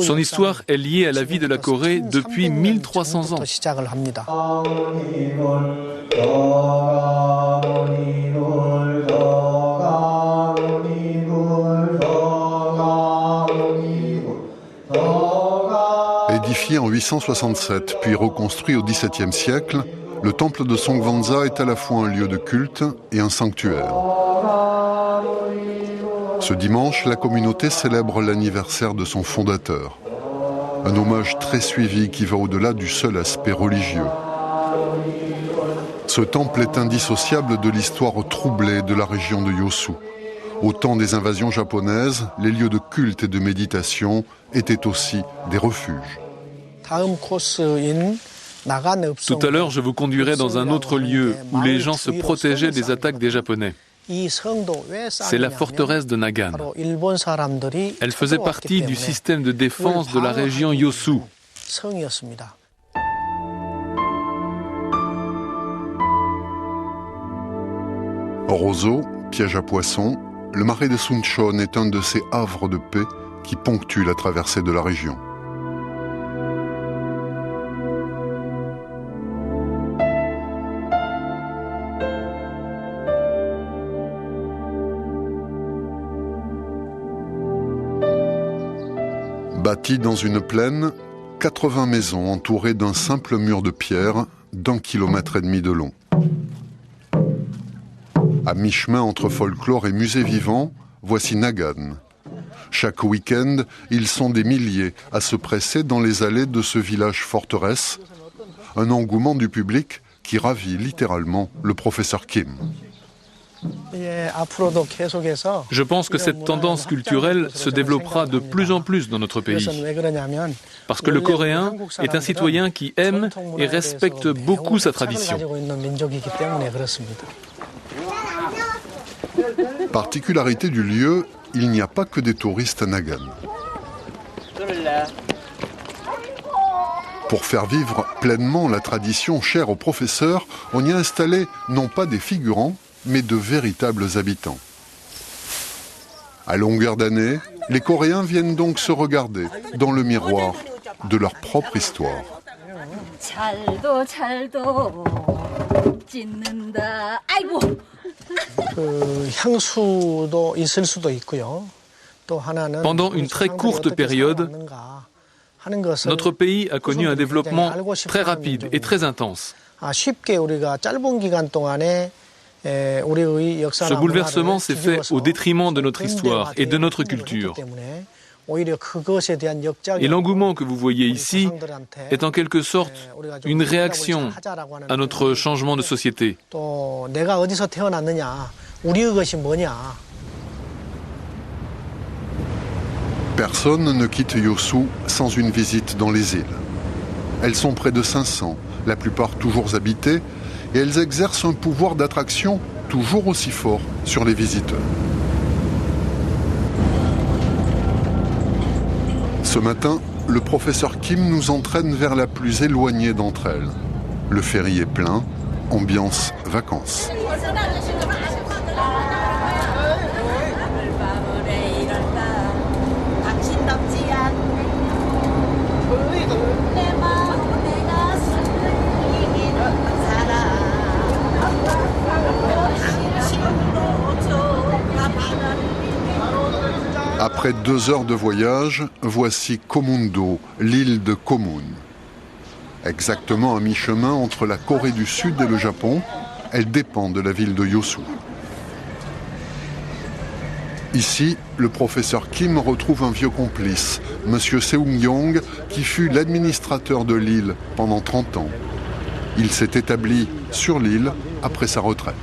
[SPEAKER 6] Son histoire est liée à la vie de la Corée depuis 1300 ans.
[SPEAKER 12] édifié en 867, puis reconstruit au XVIIe siècle, le temple de Songvansa est à la fois un lieu de culte et un sanctuaire. Ce dimanche, la communauté célèbre l'anniversaire de son fondateur. Un hommage très suivi qui va au-delà du seul aspect religieux. Ce temple est indissociable de l'histoire troublée de la région de Yosu. Au temps des invasions japonaises, les lieux de culte et de méditation étaient aussi des refuges.
[SPEAKER 6] Tout à l'heure, je vous conduirai dans un autre lieu où les gens se protégeaient des attaques des Japonais. C'est la forteresse de Nagan. Elle faisait partie du système de défense de la région Yosu.
[SPEAKER 12] Roseau, piège à poissons, le marais de Suncheon est un de ces havres de paix qui ponctuent la traversée de la région. Bâti dans une plaine, 80 maisons entourées d'un simple mur de pierre d'1,5 km de long. À mi-chemin entre folklore et musée vivant, voici Nagan. Chaque week-end, ils sont des milliers à se presser dans les allées de ce village forteresse, un engouement du public qui ravit littéralement le professeur Kim.
[SPEAKER 6] Je pense que cette tendance culturelle se développera de plus en plus dans notre pays. Parce que le Coréen est un citoyen qui aime et respecte beaucoup sa tradition.
[SPEAKER 12] Particularité du lieu, il n'y a pas que des touristes à Nagan. Pour faire vivre pleinement la tradition chère aux professeurs, on y a installé non pas des figurants, mais de véritables habitants. À longueur d'année, les Coréens viennent donc se regarder dans le miroir de leur propre histoire.
[SPEAKER 6] Pendant une très courte période, notre pays a connu un développement très rapide et très intense. Ce bouleversement s'est fait au détriment de notre histoire et de notre culture. Et l'engouement que vous voyez ici est en quelque sorte une réaction à notre changement de société.
[SPEAKER 12] Personne ne quitte Yosu sans une visite dans les îles. Elles sont près de 500, la plupart toujours habitées, et elles exercent un pouvoir d'attraction toujours aussi fort sur les visiteurs. Ce matin, le professeur Kim nous entraîne vers la plus éloignée d'entre elles. Le ferry est plein, ambiance vacances. Après 2 heures de voyage, voici Komundo, l'île de Komun. Exactement à mi-chemin entre la Corée du Sud et le Japon, elle dépend de la ville de Yosu. Ici, le professeur Kim retrouve un vieux complice, M. Seung-yong, qui fut l'administrateur de l'île pendant 30 ans. Il s'est établi sur l'île après sa retraite.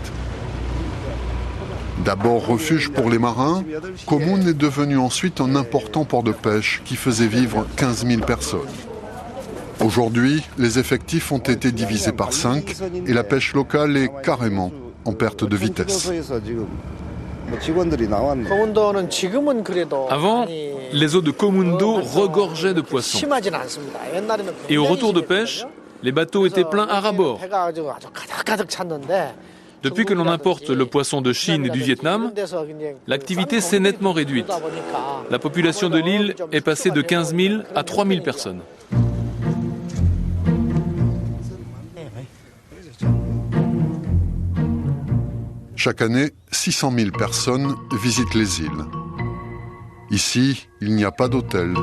[SPEAKER 12] D'abord refuge pour les marins, Komun est devenu ensuite un important port de pêche qui faisait vivre 15 000 personnes. Aujourd'hui, les effectifs ont été divisés par 5 et la pêche locale est carrément en perte de vitesse.
[SPEAKER 6] Avant, les eaux de Komundo regorgeaient de poissons. Et au retour de pêche, les bateaux étaient pleins à ras-bord. Depuis que l'on importe le poisson de Chine et du Vietnam, l'activité s'est nettement réduite. La population de l'île est passée de 15 000 à 3 000 personnes.
[SPEAKER 12] Chaque année, 600 000 personnes visitent les îles. Ici, il n'y a pas d'hôtel,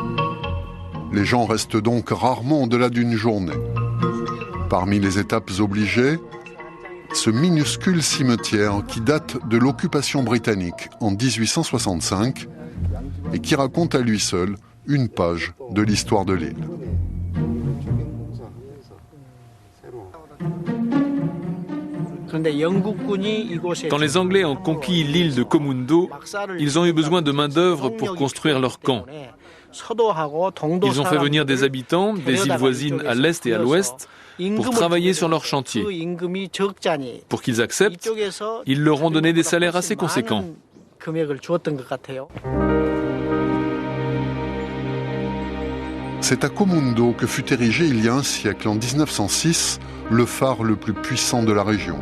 [SPEAKER 12] Les gens restent donc rarement au-delà d'une journée. Parmi les étapes obligées, ce minuscule cimetière qui date de l'occupation britannique en 1865 et qui raconte à lui seul une page de l'histoire de l'île.
[SPEAKER 6] Quand les Anglais ont conquis l'île de Komondo, ils ont eu besoin de main-d'œuvre pour construire leur camp. Ils ont fait venir des habitants des îles voisines à l'est et à l'ouest pour travailler sur leurs chantiers. Pour qu'ils acceptent, ils leur ont donné des salaires assez conséquents.
[SPEAKER 12] C'est à Komondo que fut érigé il y a un siècle, en 1906, le phare le plus puissant de la région.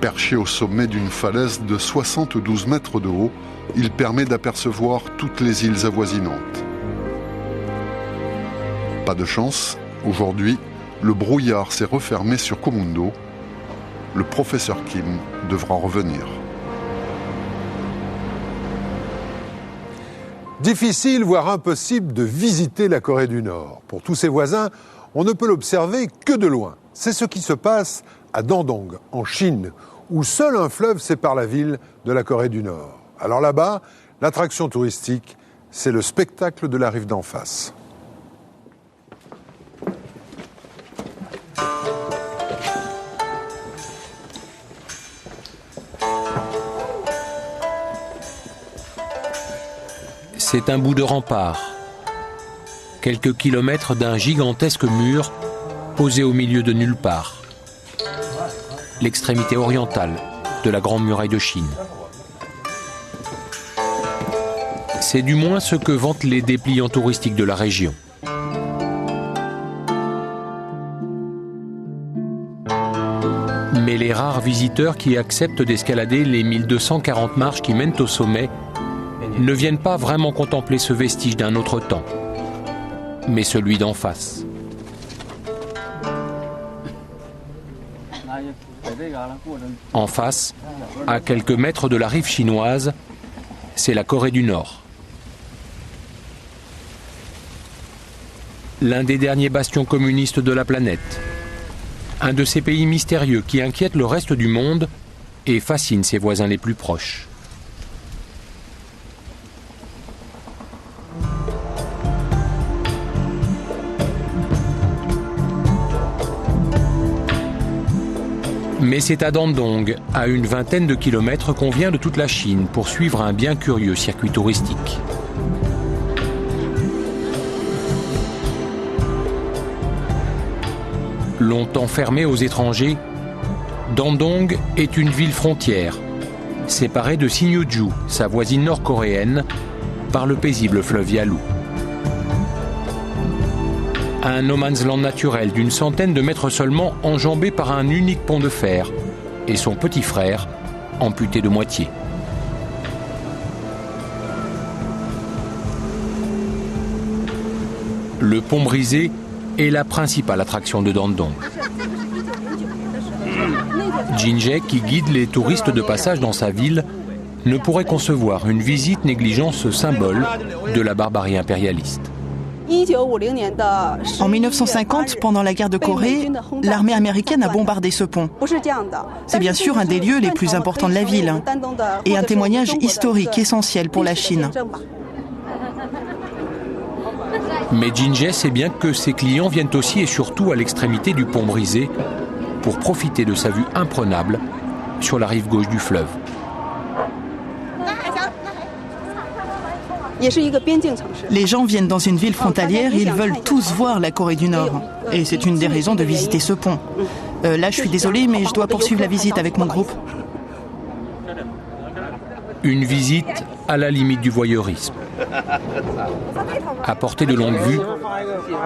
[SPEAKER 12] Perché au sommet d'une falaise de 72 mètres de haut, il permet d'apercevoir toutes les îles avoisinantes. Pas de chance, aujourd'hui, le brouillard s'est refermé sur Komondo. Le professeur Kim devra revenir.
[SPEAKER 1] Difficile, voire impossible, de visiter la Corée du Nord. Pour tous ses voisins, on ne peut l'observer que de loin. C'est ce qui se passe à Dandong, en Chine, où seul un fleuve sépare la ville de la Corée du Nord. Alors là-bas, l'attraction touristique, c'est le spectacle de la rive d'en face.
[SPEAKER 24] C'est un bout de rempart, quelques kilomètres d'un gigantesque mur posé au milieu de nulle part. L'extrémité orientale de la Grande Muraille de Chine. C'est du moins ce que vantent les dépliants touristiques de la région. Mais les rares visiteurs qui acceptent d'escalader les 1240 marches qui mènent au sommet ne viennent pas vraiment contempler ce vestige d'un autre temps, mais celui d'en face. En face, à quelques mètres de la rive chinoise, c'est la Corée du Nord. L'un des derniers bastions communistes de la planète. Un de ces pays mystérieux qui inquiètent le reste du monde et fascinent ses voisins les plus proches. Mais c'est à Dandong, à une vingtaine de kilomètres, qu'on vient de toute la Chine pour suivre un bien curieux circuit touristique. Longtemps fermée aux étrangers, Dandong est une ville frontière, séparée de Sinuiju, sa voisine nord-coréenne, par le paisible fleuve Yalu. Un no man's land naturel d'une centaine de mètres seulement, enjambé par un unique pont de fer, et son petit frère, amputé de moitié. Le pont brisé est la principale attraction de Dandong. Jin-jae, qui guide les touristes de passage dans sa ville, ne pourrait concevoir une visite négligeant ce symbole de la barbarie impérialiste.
[SPEAKER 11] En 1950, pendant la guerre de Corée, l'armée américaine a bombardé ce pont. C'est bien sûr un des lieux les plus importants de la ville et un témoignage historique essentiel pour la Chine.
[SPEAKER 24] Mais Jin-jae sait bien que ses clients viennent aussi et surtout à l'extrémité du pont brisé pour profiter de sa vue imprenable sur la rive gauche du fleuve.
[SPEAKER 11] Les gens viennent dans une ville frontalière et ils veulent tous voir la Corée du Nord. Et c'est une des raisons de visiter ce pont. Là, je suis désolée, mais je dois poursuivre la visite avec mon groupe.
[SPEAKER 24] Une visite à la limite du voyeurisme. À portée de longue vue,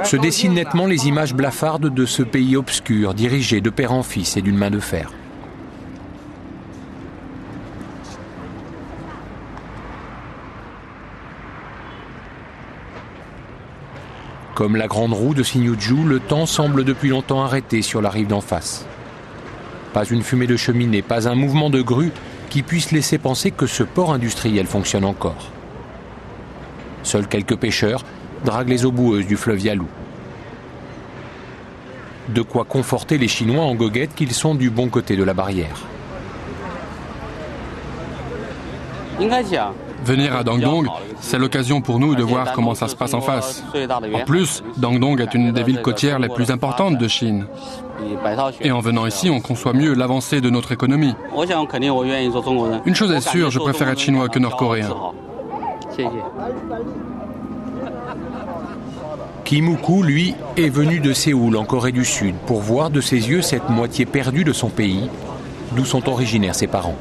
[SPEAKER 24] se dessinent nettement les images blafardes de ce pays obscur, dirigé de père en fils et d'une main de fer. Comme la grande roue de Sinuiju, le temps semble depuis longtemps arrêté sur la rive d'en face. Pas une fumée de cheminée, pas un mouvement de grue qui puisse laisser penser que ce port industriel fonctionne encore.
[SPEAKER 18] Seuls quelques pêcheurs draguent les eaux boueuses du fleuve Yalu. De quoi conforter les Chinois en goguette qu'ils sont du bon côté de la barrière.
[SPEAKER 19] Venir à Dandong, c'est l'occasion pour nous de voir comment ça se passe en face. En plus, Dandong est une des villes côtières les plus importantes de Chine. Et en venant ici, on conçoit mieux l'avancée de notre économie. Une chose est sûre, je préfère être chinois que nord-coréen.
[SPEAKER 18] Kim Woo-koo, lui, est venu de Séoul, en Corée du Sud, pour voir de ses yeux cette moitié perdue de son pays, d'où sont originaires ses parents.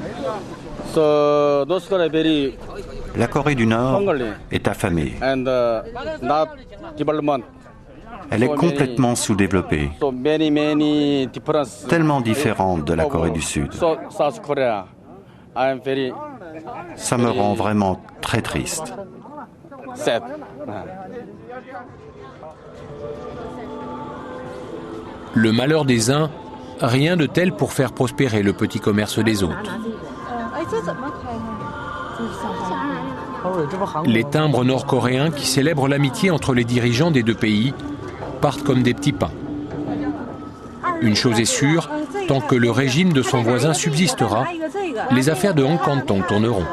[SPEAKER 20] La Corée du Nord est affamée. Elle est complètement sous-développée, tellement différente de la Corée du Sud. Ça me rend vraiment très triste.
[SPEAKER 18] Le malheur des uns, rien de tel pour faire prospérer le petit commerce des autres. Les timbres nord-coréens qui célèbrent l'amitié entre les dirigeants des deux pays partent comme des petits pains. Une chose est sûre, tant que le régime de son voisin subsistera, les affaires de Hong Kong tourneront.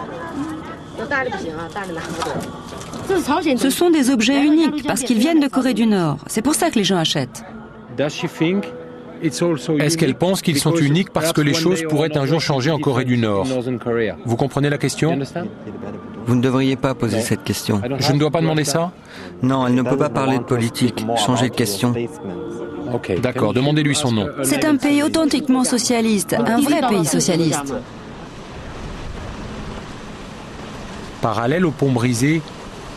[SPEAKER 21] Ce sont des objets uniques parce qu'ils viennent de Corée du Nord. C'est pour ça que les gens achètent.
[SPEAKER 18] Est-ce qu'elle pense qu'ils sont uniques parce que les choses pourraient un jour changer en Corée du Nord? Vous comprenez la question?
[SPEAKER 22] Vous ne devriez pas poser cette question.
[SPEAKER 18] Je ne dois pas demander ça?
[SPEAKER 22] Non, elle ne peut pas parler de politique. Changez de question.
[SPEAKER 18] D'accord, demandez-lui son nom.
[SPEAKER 21] C'est un pays authentiquement socialiste, un vrai pays socialiste.
[SPEAKER 18] Parallèle au pont brisé,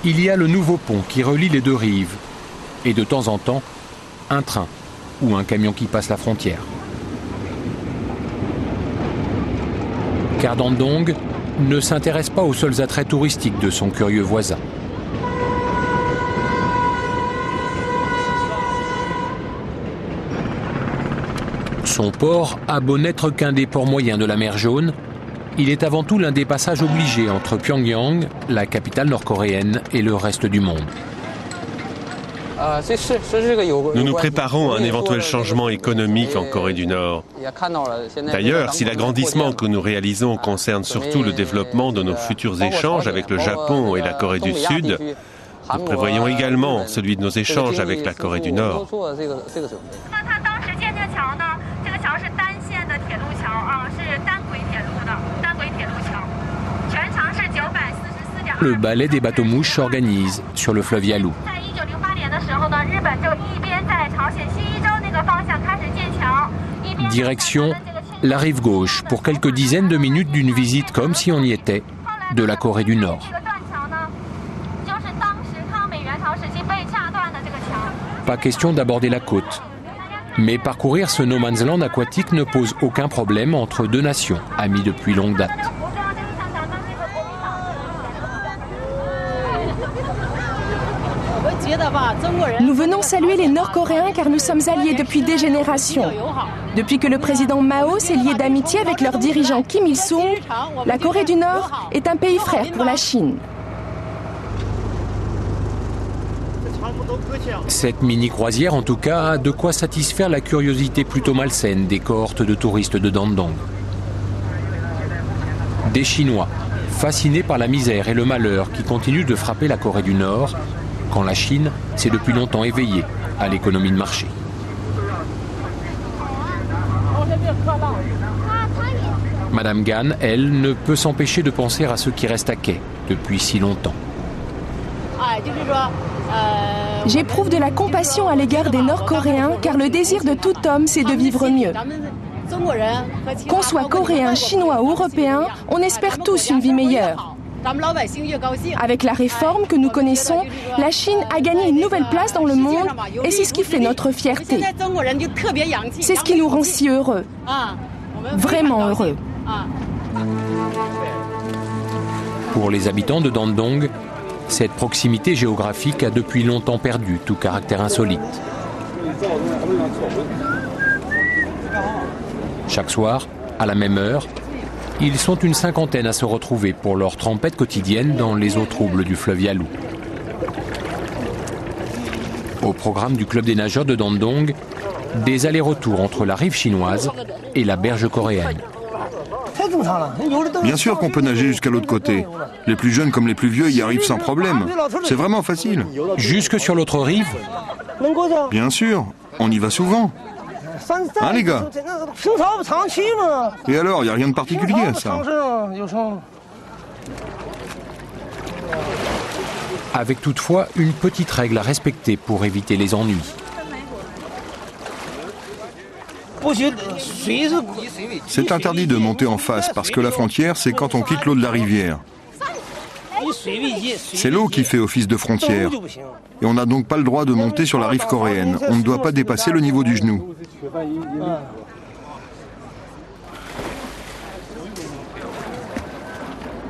[SPEAKER 18] il y a le nouveau pont qui relie les deux rives. Et de temps en temps, un train ou un camion qui passe la frontière. Car Dandong ne s'intéresse pas aux seuls attraits touristiques de son curieux voisin. Son port a beau n'être qu'un des ports moyens de la mer Jaune, il est avant tout l'un des passages obligés entre Pyongyang, la capitale nord-coréenne, et le reste du monde.
[SPEAKER 7] Nous nous préparons à un éventuel changement économique en Corée du Nord. D'ailleurs, si l'agrandissement que nous réalisons concerne surtout le développement de nos futurs échanges avec le Japon et la Corée du Sud, nous prévoyons également celui de nos échanges avec la Corée du Nord.
[SPEAKER 18] Le ballet des bateaux-mouches s'organise sur le fleuve Yalu. Direction la rive gauche pour quelques dizaines de minutes d'une visite comme si on y était de la Corée du Nord. Pas question d'aborder la côte. Mais parcourir ce no man's land aquatique ne pose aucun problème entre deux nations, amies depuis longue date.
[SPEAKER 23] Nous venons saluer les Nord-Coréens car nous sommes alliés depuis des générations. Depuis que le président Mao s'est lié d'amitié avec leur dirigeant Kim Il-sung, la Corée du Nord est un pays frère pour la Chine.
[SPEAKER 18] Cette mini-croisière, en tout cas, a de quoi satisfaire la curiosité plutôt malsaine des cohortes de touristes de Dandong. Des Chinois, fascinés par la misère et le malheur qui continuent de frapper la Corée du Nord, quand la Chine s'est depuis longtemps éveillée à l'économie de marché. Madame Gan, elle, ne peut s'empêcher de penser à ceux qui restent à quai depuis si longtemps.
[SPEAKER 23] J'éprouve de la compassion à l'égard des Nord-Coréens car le désir de tout homme, c'est de vivre mieux. Qu'on soit coréen, chinois ou européen, on espère tous une vie meilleure. Avec la réforme que nous connaissons, la Chine a gagné une nouvelle place dans le monde et c'est ce qui fait notre fierté. C'est ce qui nous rend si heureux. Vraiment heureux.
[SPEAKER 18] Pour les habitants de Dandong, cette proximité géographique a depuis longtemps perdu tout caractère insolite. Chaque soir, à la même heure, ils sont une cinquantaine à se retrouver pour leur trempette quotidienne dans les eaux troubles du fleuve Yalu. Au programme du club des nageurs de Dandong, des allers-retours entre la rive chinoise et la berge coréenne.
[SPEAKER 4] Bien sûr qu'on peut nager jusqu'à l'autre côté. Les plus jeunes comme les plus vieux y arrivent sans problème. C'est vraiment facile.
[SPEAKER 18] Jusque sur l'autre rive?
[SPEAKER 4] Bien sûr, on y va souvent. Hein les gars? Et alors, il n'y a rien de particulier à ça.
[SPEAKER 18] Avec toutefois une petite règle à respecter pour éviter les ennuis.
[SPEAKER 4] C'est interdit de monter en face parce que la frontière, c'est quand on quitte l'eau de la rivière. C'est l'eau qui fait office de frontière. Et on n'a donc pas le droit de monter sur la rive coréenne. On ne doit pas dépasser le niveau du genou.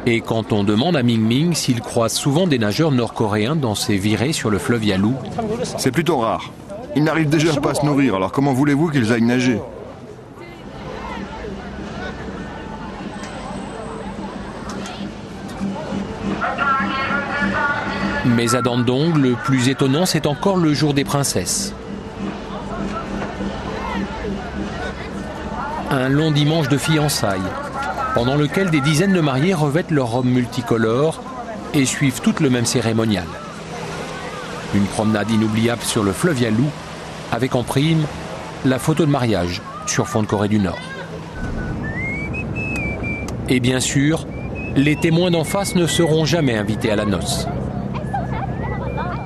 [SPEAKER 18] Et quand on demande à Ming Ming s'il croise souvent des nageurs nord-coréens dans ses virées sur le fleuve Yalu,
[SPEAKER 4] c'est plutôt rare. Ils n'arrivent déjà pas à se nourrir, alors comment voulez-vous qu'ils aillent nager?
[SPEAKER 18] Mais à Dandong, le plus étonnant, c'est encore le jour des princesses. Un long dimanche de fiançailles, pendant lequel des dizaines de mariés revêtent leurs robes multicolores et suivent toutes le même cérémonial. Une promenade inoubliable sur le fleuve Yalu, avec en prime la photo de mariage sur fond de Corée du Nord. Et bien sûr, les témoins d'en face ne seront jamais invités à la noce.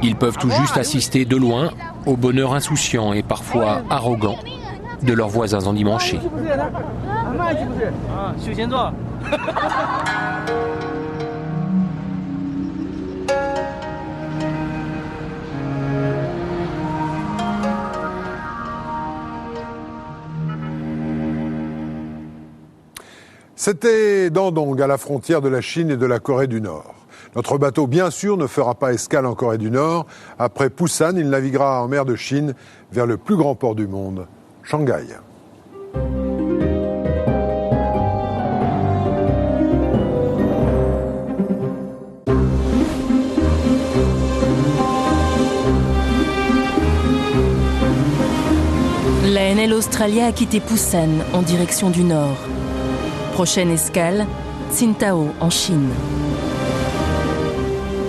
[SPEAKER 18] Ils peuvent tout juste assister de loin au bonheur insouciant et parfois arrogant de leurs voisins endimanchés.
[SPEAKER 1] C'était Dandong, à la frontière de la Chine et de la Corée du Nord. Notre bateau, bien sûr, ne fera pas escale en Corée du Nord. Après Busan, il naviguera en mer de Chine vers le plus grand port du monde, Shanghai.
[SPEAKER 5] La NL Australia a quitté Busan en direction du nord. Prochaine escale, Tsingtao en Chine.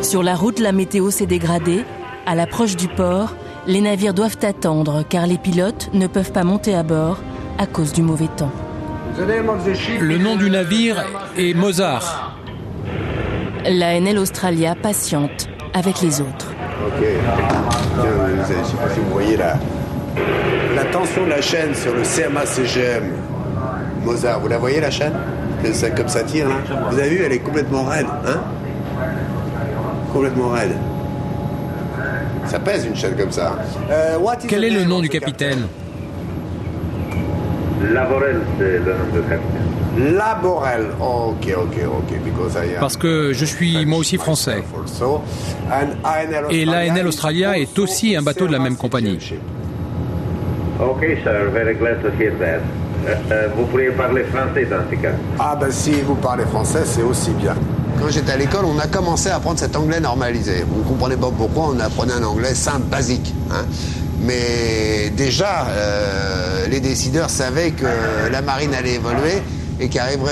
[SPEAKER 5] Sur la route, la météo s'est dégradée. À l'approche du port, les navires doivent attendre car les pilotes ne peuvent pas monter à bord à cause du mauvais temps.
[SPEAKER 18] Le nom du navire est Mozart.
[SPEAKER 5] La NL Australia patiente avec les autres.
[SPEAKER 13] Ok. Je ne sais pas si vous voyez la tension de la chaîne sur le CMA-CGM Mozart. Vous la voyez la chaîne? Comme ça tire là. Vous avez vu, elle est complètement raide, hein? Complètement raide. Ça pèse une chaîne comme ça.
[SPEAKER 18] Quel est le nom du capitaine?
[SPEAKER 13] Laborel, c'est le nom du capitaine. Laborel, ok.
[SPEAKER 18] Parce que je suis moi aussi français. Et l'ANL Australia est aussi un bateau de la même compagnie.
[SPEAKER 13] Ok, sir, very glad to hear that. Vous pourriez parler français dans ce cas. Ah ben si vous parlez français, c'est aussi bien. Quand j'étais à l'école, on a commencé à apprendre cet anglais normalisé. On ne comprenait pas pourquoi, on apprenait un anglais simple, basique. Hein. Mais déjà, les décideurs savaient que la marine allait évoluer et qu'arriveraient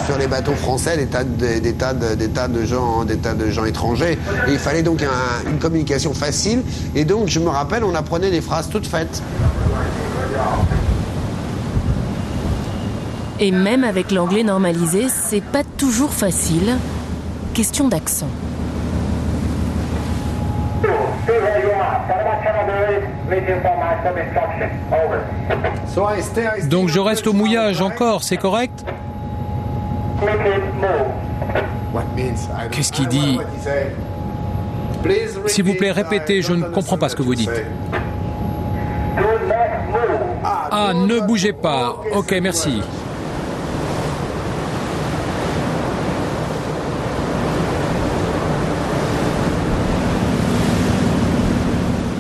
[SPEAKER 13] sur les bateaux français des tas de gens étrangers. Et il fallait donc une communication facile. Et donc, je me rappelle, on apprenait des phrases toutes faites.
[SPEAKER 5] Et même avec l'anglais normalisé, c'est pas toujours facile. Question d'accent.
[SPEAKER 18] Donc je reste au mouillage encore, c'est correct? Qu'est-ce qu'il dit? S'il vous plaît, répétez, je ne comprends pas ce que vous dites. Ah, ne bougez pas. Ok, merci.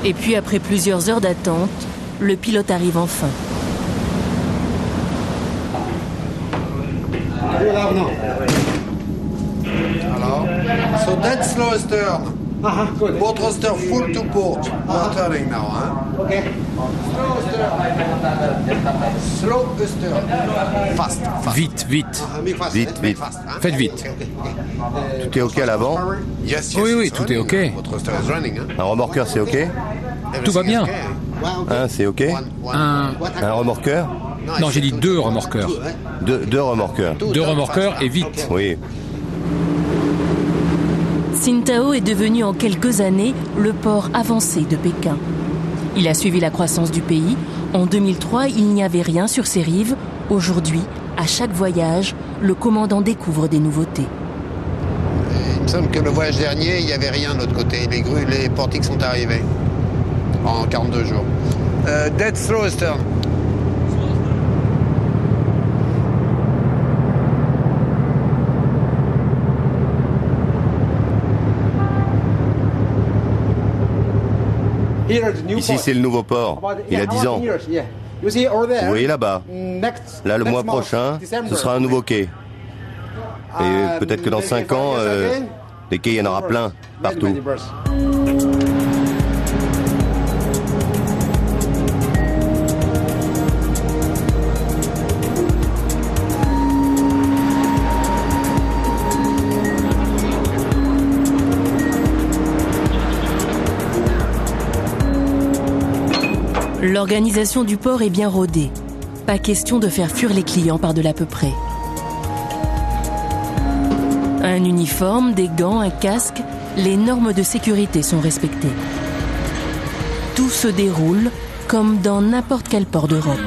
[SPEAKER 5] Et puis après plusieurs heures d'attente, le pilote arrive enfin.
[SPEAKER 13] Alors, so that's slow astern. Port thruster full to port. We're turning now, Okay. Slow thruster. Fast.
[SPEAKER 24] Vite.
[SPEAKER 13] Vite.
[SPEAKER 24] Faites vite.
[SPEAKER 2] Tout est OK à l'avant?
[SPEAKER 24] Oui, tout est OK.
[SPEAKER 2] Un remorqueur, c'est OK?
[SPEAKER 24] Tout va bien.
[SPEAKER 2] Un, c'est OK? Un remorqueur?
[SPEAKER 24] Non, j'ai dit 2 remorqueurs.
[SPEAKER 2] Deux remorqueurs.
[SPEAKER 24] 2 remorqueurs et vite.
[SPEAKER 2] Oui.
[SPEAKER 5] Qingdao est devenu en quelques années le port avancé de Pékin. Il a suivi la croissance du pays. En 2003, il n'y avait rien sur ses rives. Aujourd'hui, à chaque voyage, le commandant découvre des nouveautés.
[SPEAKER 13] Il me semble que le voyage dernier, il n'y avait rien de l'autre côté. Les portiques sont arrivés en 42 jours. Dead thruster.
[SPEAKER 2] Ici, c'est le nouveau port. Il a 10 ans. Vous voyez là-bas. Là, le mois prochain, ce sera un nouveau quai. Et peut-être que dans 5 ans, des quais, il y en aura plein, partout.
[SPEAKER 5] L'organisation du port est bien rodée. Pas question de faire fuir les clients par de l'à peu près. Un uniforme, des gants, un casque, les normes de sécurité sont respectées. Tout se déroule comme dans n'importe quel port d'Europe.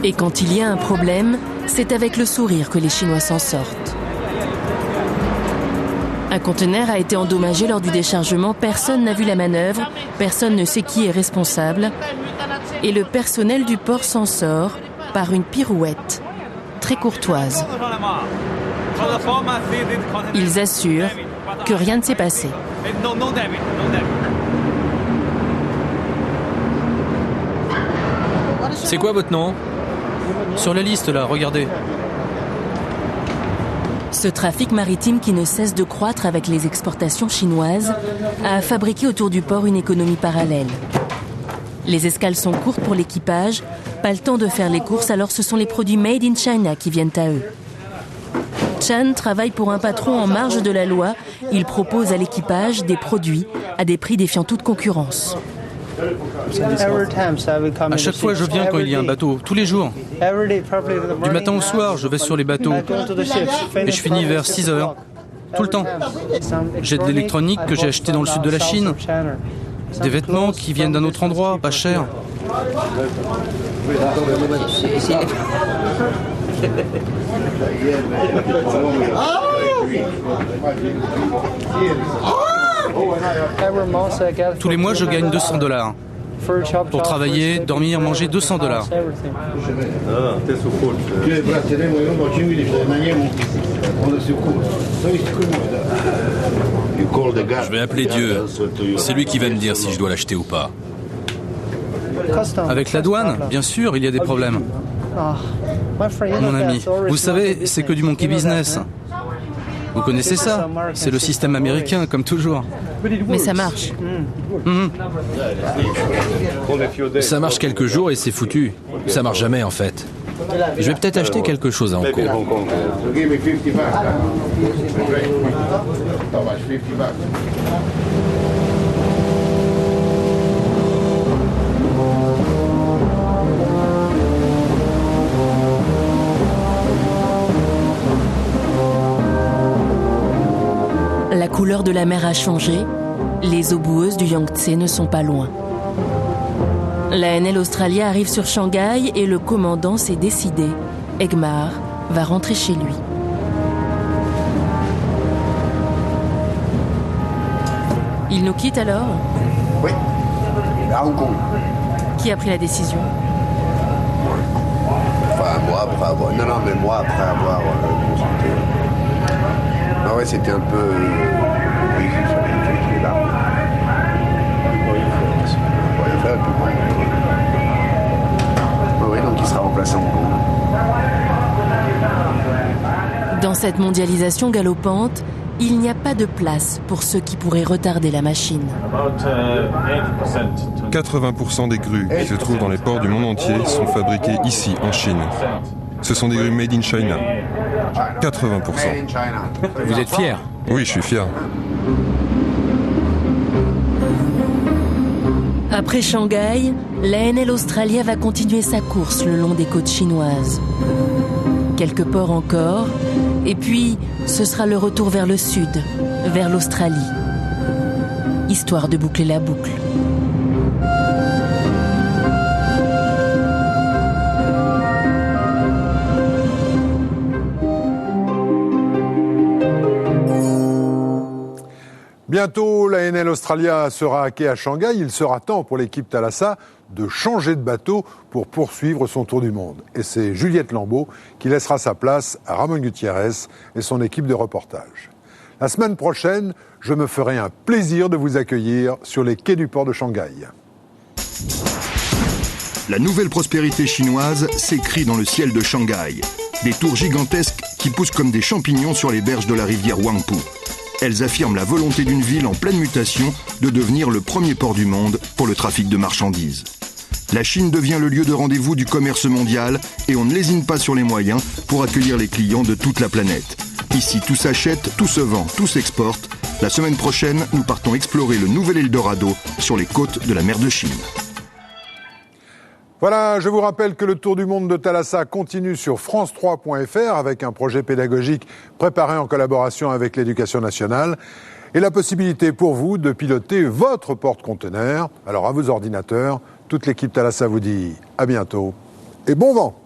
[SPEAKER 5] Et quand il y a un problème, c'est avec le sourire que les Chinois s'en sortent. Un conteneur a été endommagé lors du déchargement, personne n'a vu la manœuvre, personne ne sait qui est responsable. Et le personnel du port s'en sort par une pirouette très courtoise. Ils assurent que rien ne s'est passé.
[SPEAKER 24] C'est quoi votre nom? Sur la liste, là, regardez.
[SPEAKER 5] Ce trafic maritime qui ne cesse de croître avec les exportations chinoises a fabriqué autour du port une économie parallèle. Les escales sont courtes pour l'équipage, pas le temps de faire les courses, alors ce sont les produits made in China qui viennent à eux. Chan travaille pour un patron en marge de la loi. Il propose à l'équipage des produits à des prix défiant toute concurrence.
[SPEAKER 24] À chaque fois, je viens quand il y a un bateau, tous les jours. Du matin au soir, je vais sur les bateaux. Et je finis vers 6 heures. Tout le temps. J'ai de l'électronique que j'ai acheté dans le sud de la Chine. Des vêtements qui viennent d'un autre endroit, pas cher. Tous les mois, je gagne $200. Pour travailler, dormir, manger, $200.
[SPEAKER 8] Je vais appeler Dieu. C'est lui qui va me dire si je dois l'acheter ou pas.
[SPEAKER 24] Avec la douane, bien sûr, il y a des problèmes. Mon ami, vous savez, c'est que du monkey business. Vous connaissez ça? C'est le système américain, comme toujours.
[SPEAKER 5] Mais ça marche.
[SPEAKER 24] Ça marche quelques jours et c'est foutu. Ça marche jamais, en fait. Je vais peut-être acheter quelque chose à Hong Kong.
[SPEAKER 5] La couleur de la mer a changé. Les eaux boueuses du Yangtze ne sont pas loin. La NL Australia arrive sur Shanghai et le commandant s'est décidé. Egmar va rentrer chez lui. Il nous quitte alors?
[SPEAKER 13] Oui, à Hong Kong.
[SPEAKER 5] Qui a pris la décision?
[SPEAKER 13] Enfin, moi après avoir... Non, mais moi après avoir consulté. Ah ouais, c'était un peu... Oui, il fallait qu'il est là. Oui, donc il sera remplacé en Congo.
[SPEAKER 5] Dans cette mondialisation galopante, il n'y a pas de place pour ceux qui pourraient retarder la machine.
[SPEAKER 9] 80% des grues qui se trouvent dans les ports du monde entier sont fabriquées ici, en Chine. Ce sont des grues made in China. 80%.
[SPEAKER 24] Vous êtes fier?
[SPEAKER 9] Oui, je suis fier.
[SPEAKER 5] Après Shanghai, l'ANL Australia va continuer sa course le long des côtes chinoises. Quelques ports encore, et puis ce sera le retour vers le sud, vers l'Australie. Histoire de boucler la boucle.
[SPEAKER 1] Bientôt, l'ANL Australia sera hackée à Shanghai. Il sera temps pour l'équipe Thalassa de changer de bateau pour poursuivre son tour du monde. Et c'est Juliette Lambeau qui laissera sa place à Ramon Gutiérrez et son équipe de reportage. La semaine prochaine, je me ferai un plaisir de vous accueillir sur les quais du port de Shanghai.
[SPEAKER 14] La nouvelle prospérité chinoise s'écrit dans le ciel de Shanghai. Des tours gigantesques qui poussent comme des champignons sur les berges de la rivière Huangpu. Elles affirment la volonté d'une ville en pleine mutation de devenir le premier port du monde pour le trafic de marchandises. La Chine devient le lieu de rendez-vous du commerce mondial et on ne lésine pas sur les moyens pour accueillir les clients de toute la planète. Ici, tout s'achète, tout se vend, tout s'exporte. La semaine prochaine, nous partons explorer le nouvel Eldorado sur les côtes de la mer de Chine.
[SPEAKER 1] Voilà, je vous rappelle que le Tour du monde de Thalassa continue sur france3.fr avec un projet pédagogique préparé en collaboration avec l'Éducation nationale et la possibilité pour vous de piloter votre porte-conteneur. Alors à vos ordinateurs, toute l'équipe Thalassa vous dit à bientôt et bon vent.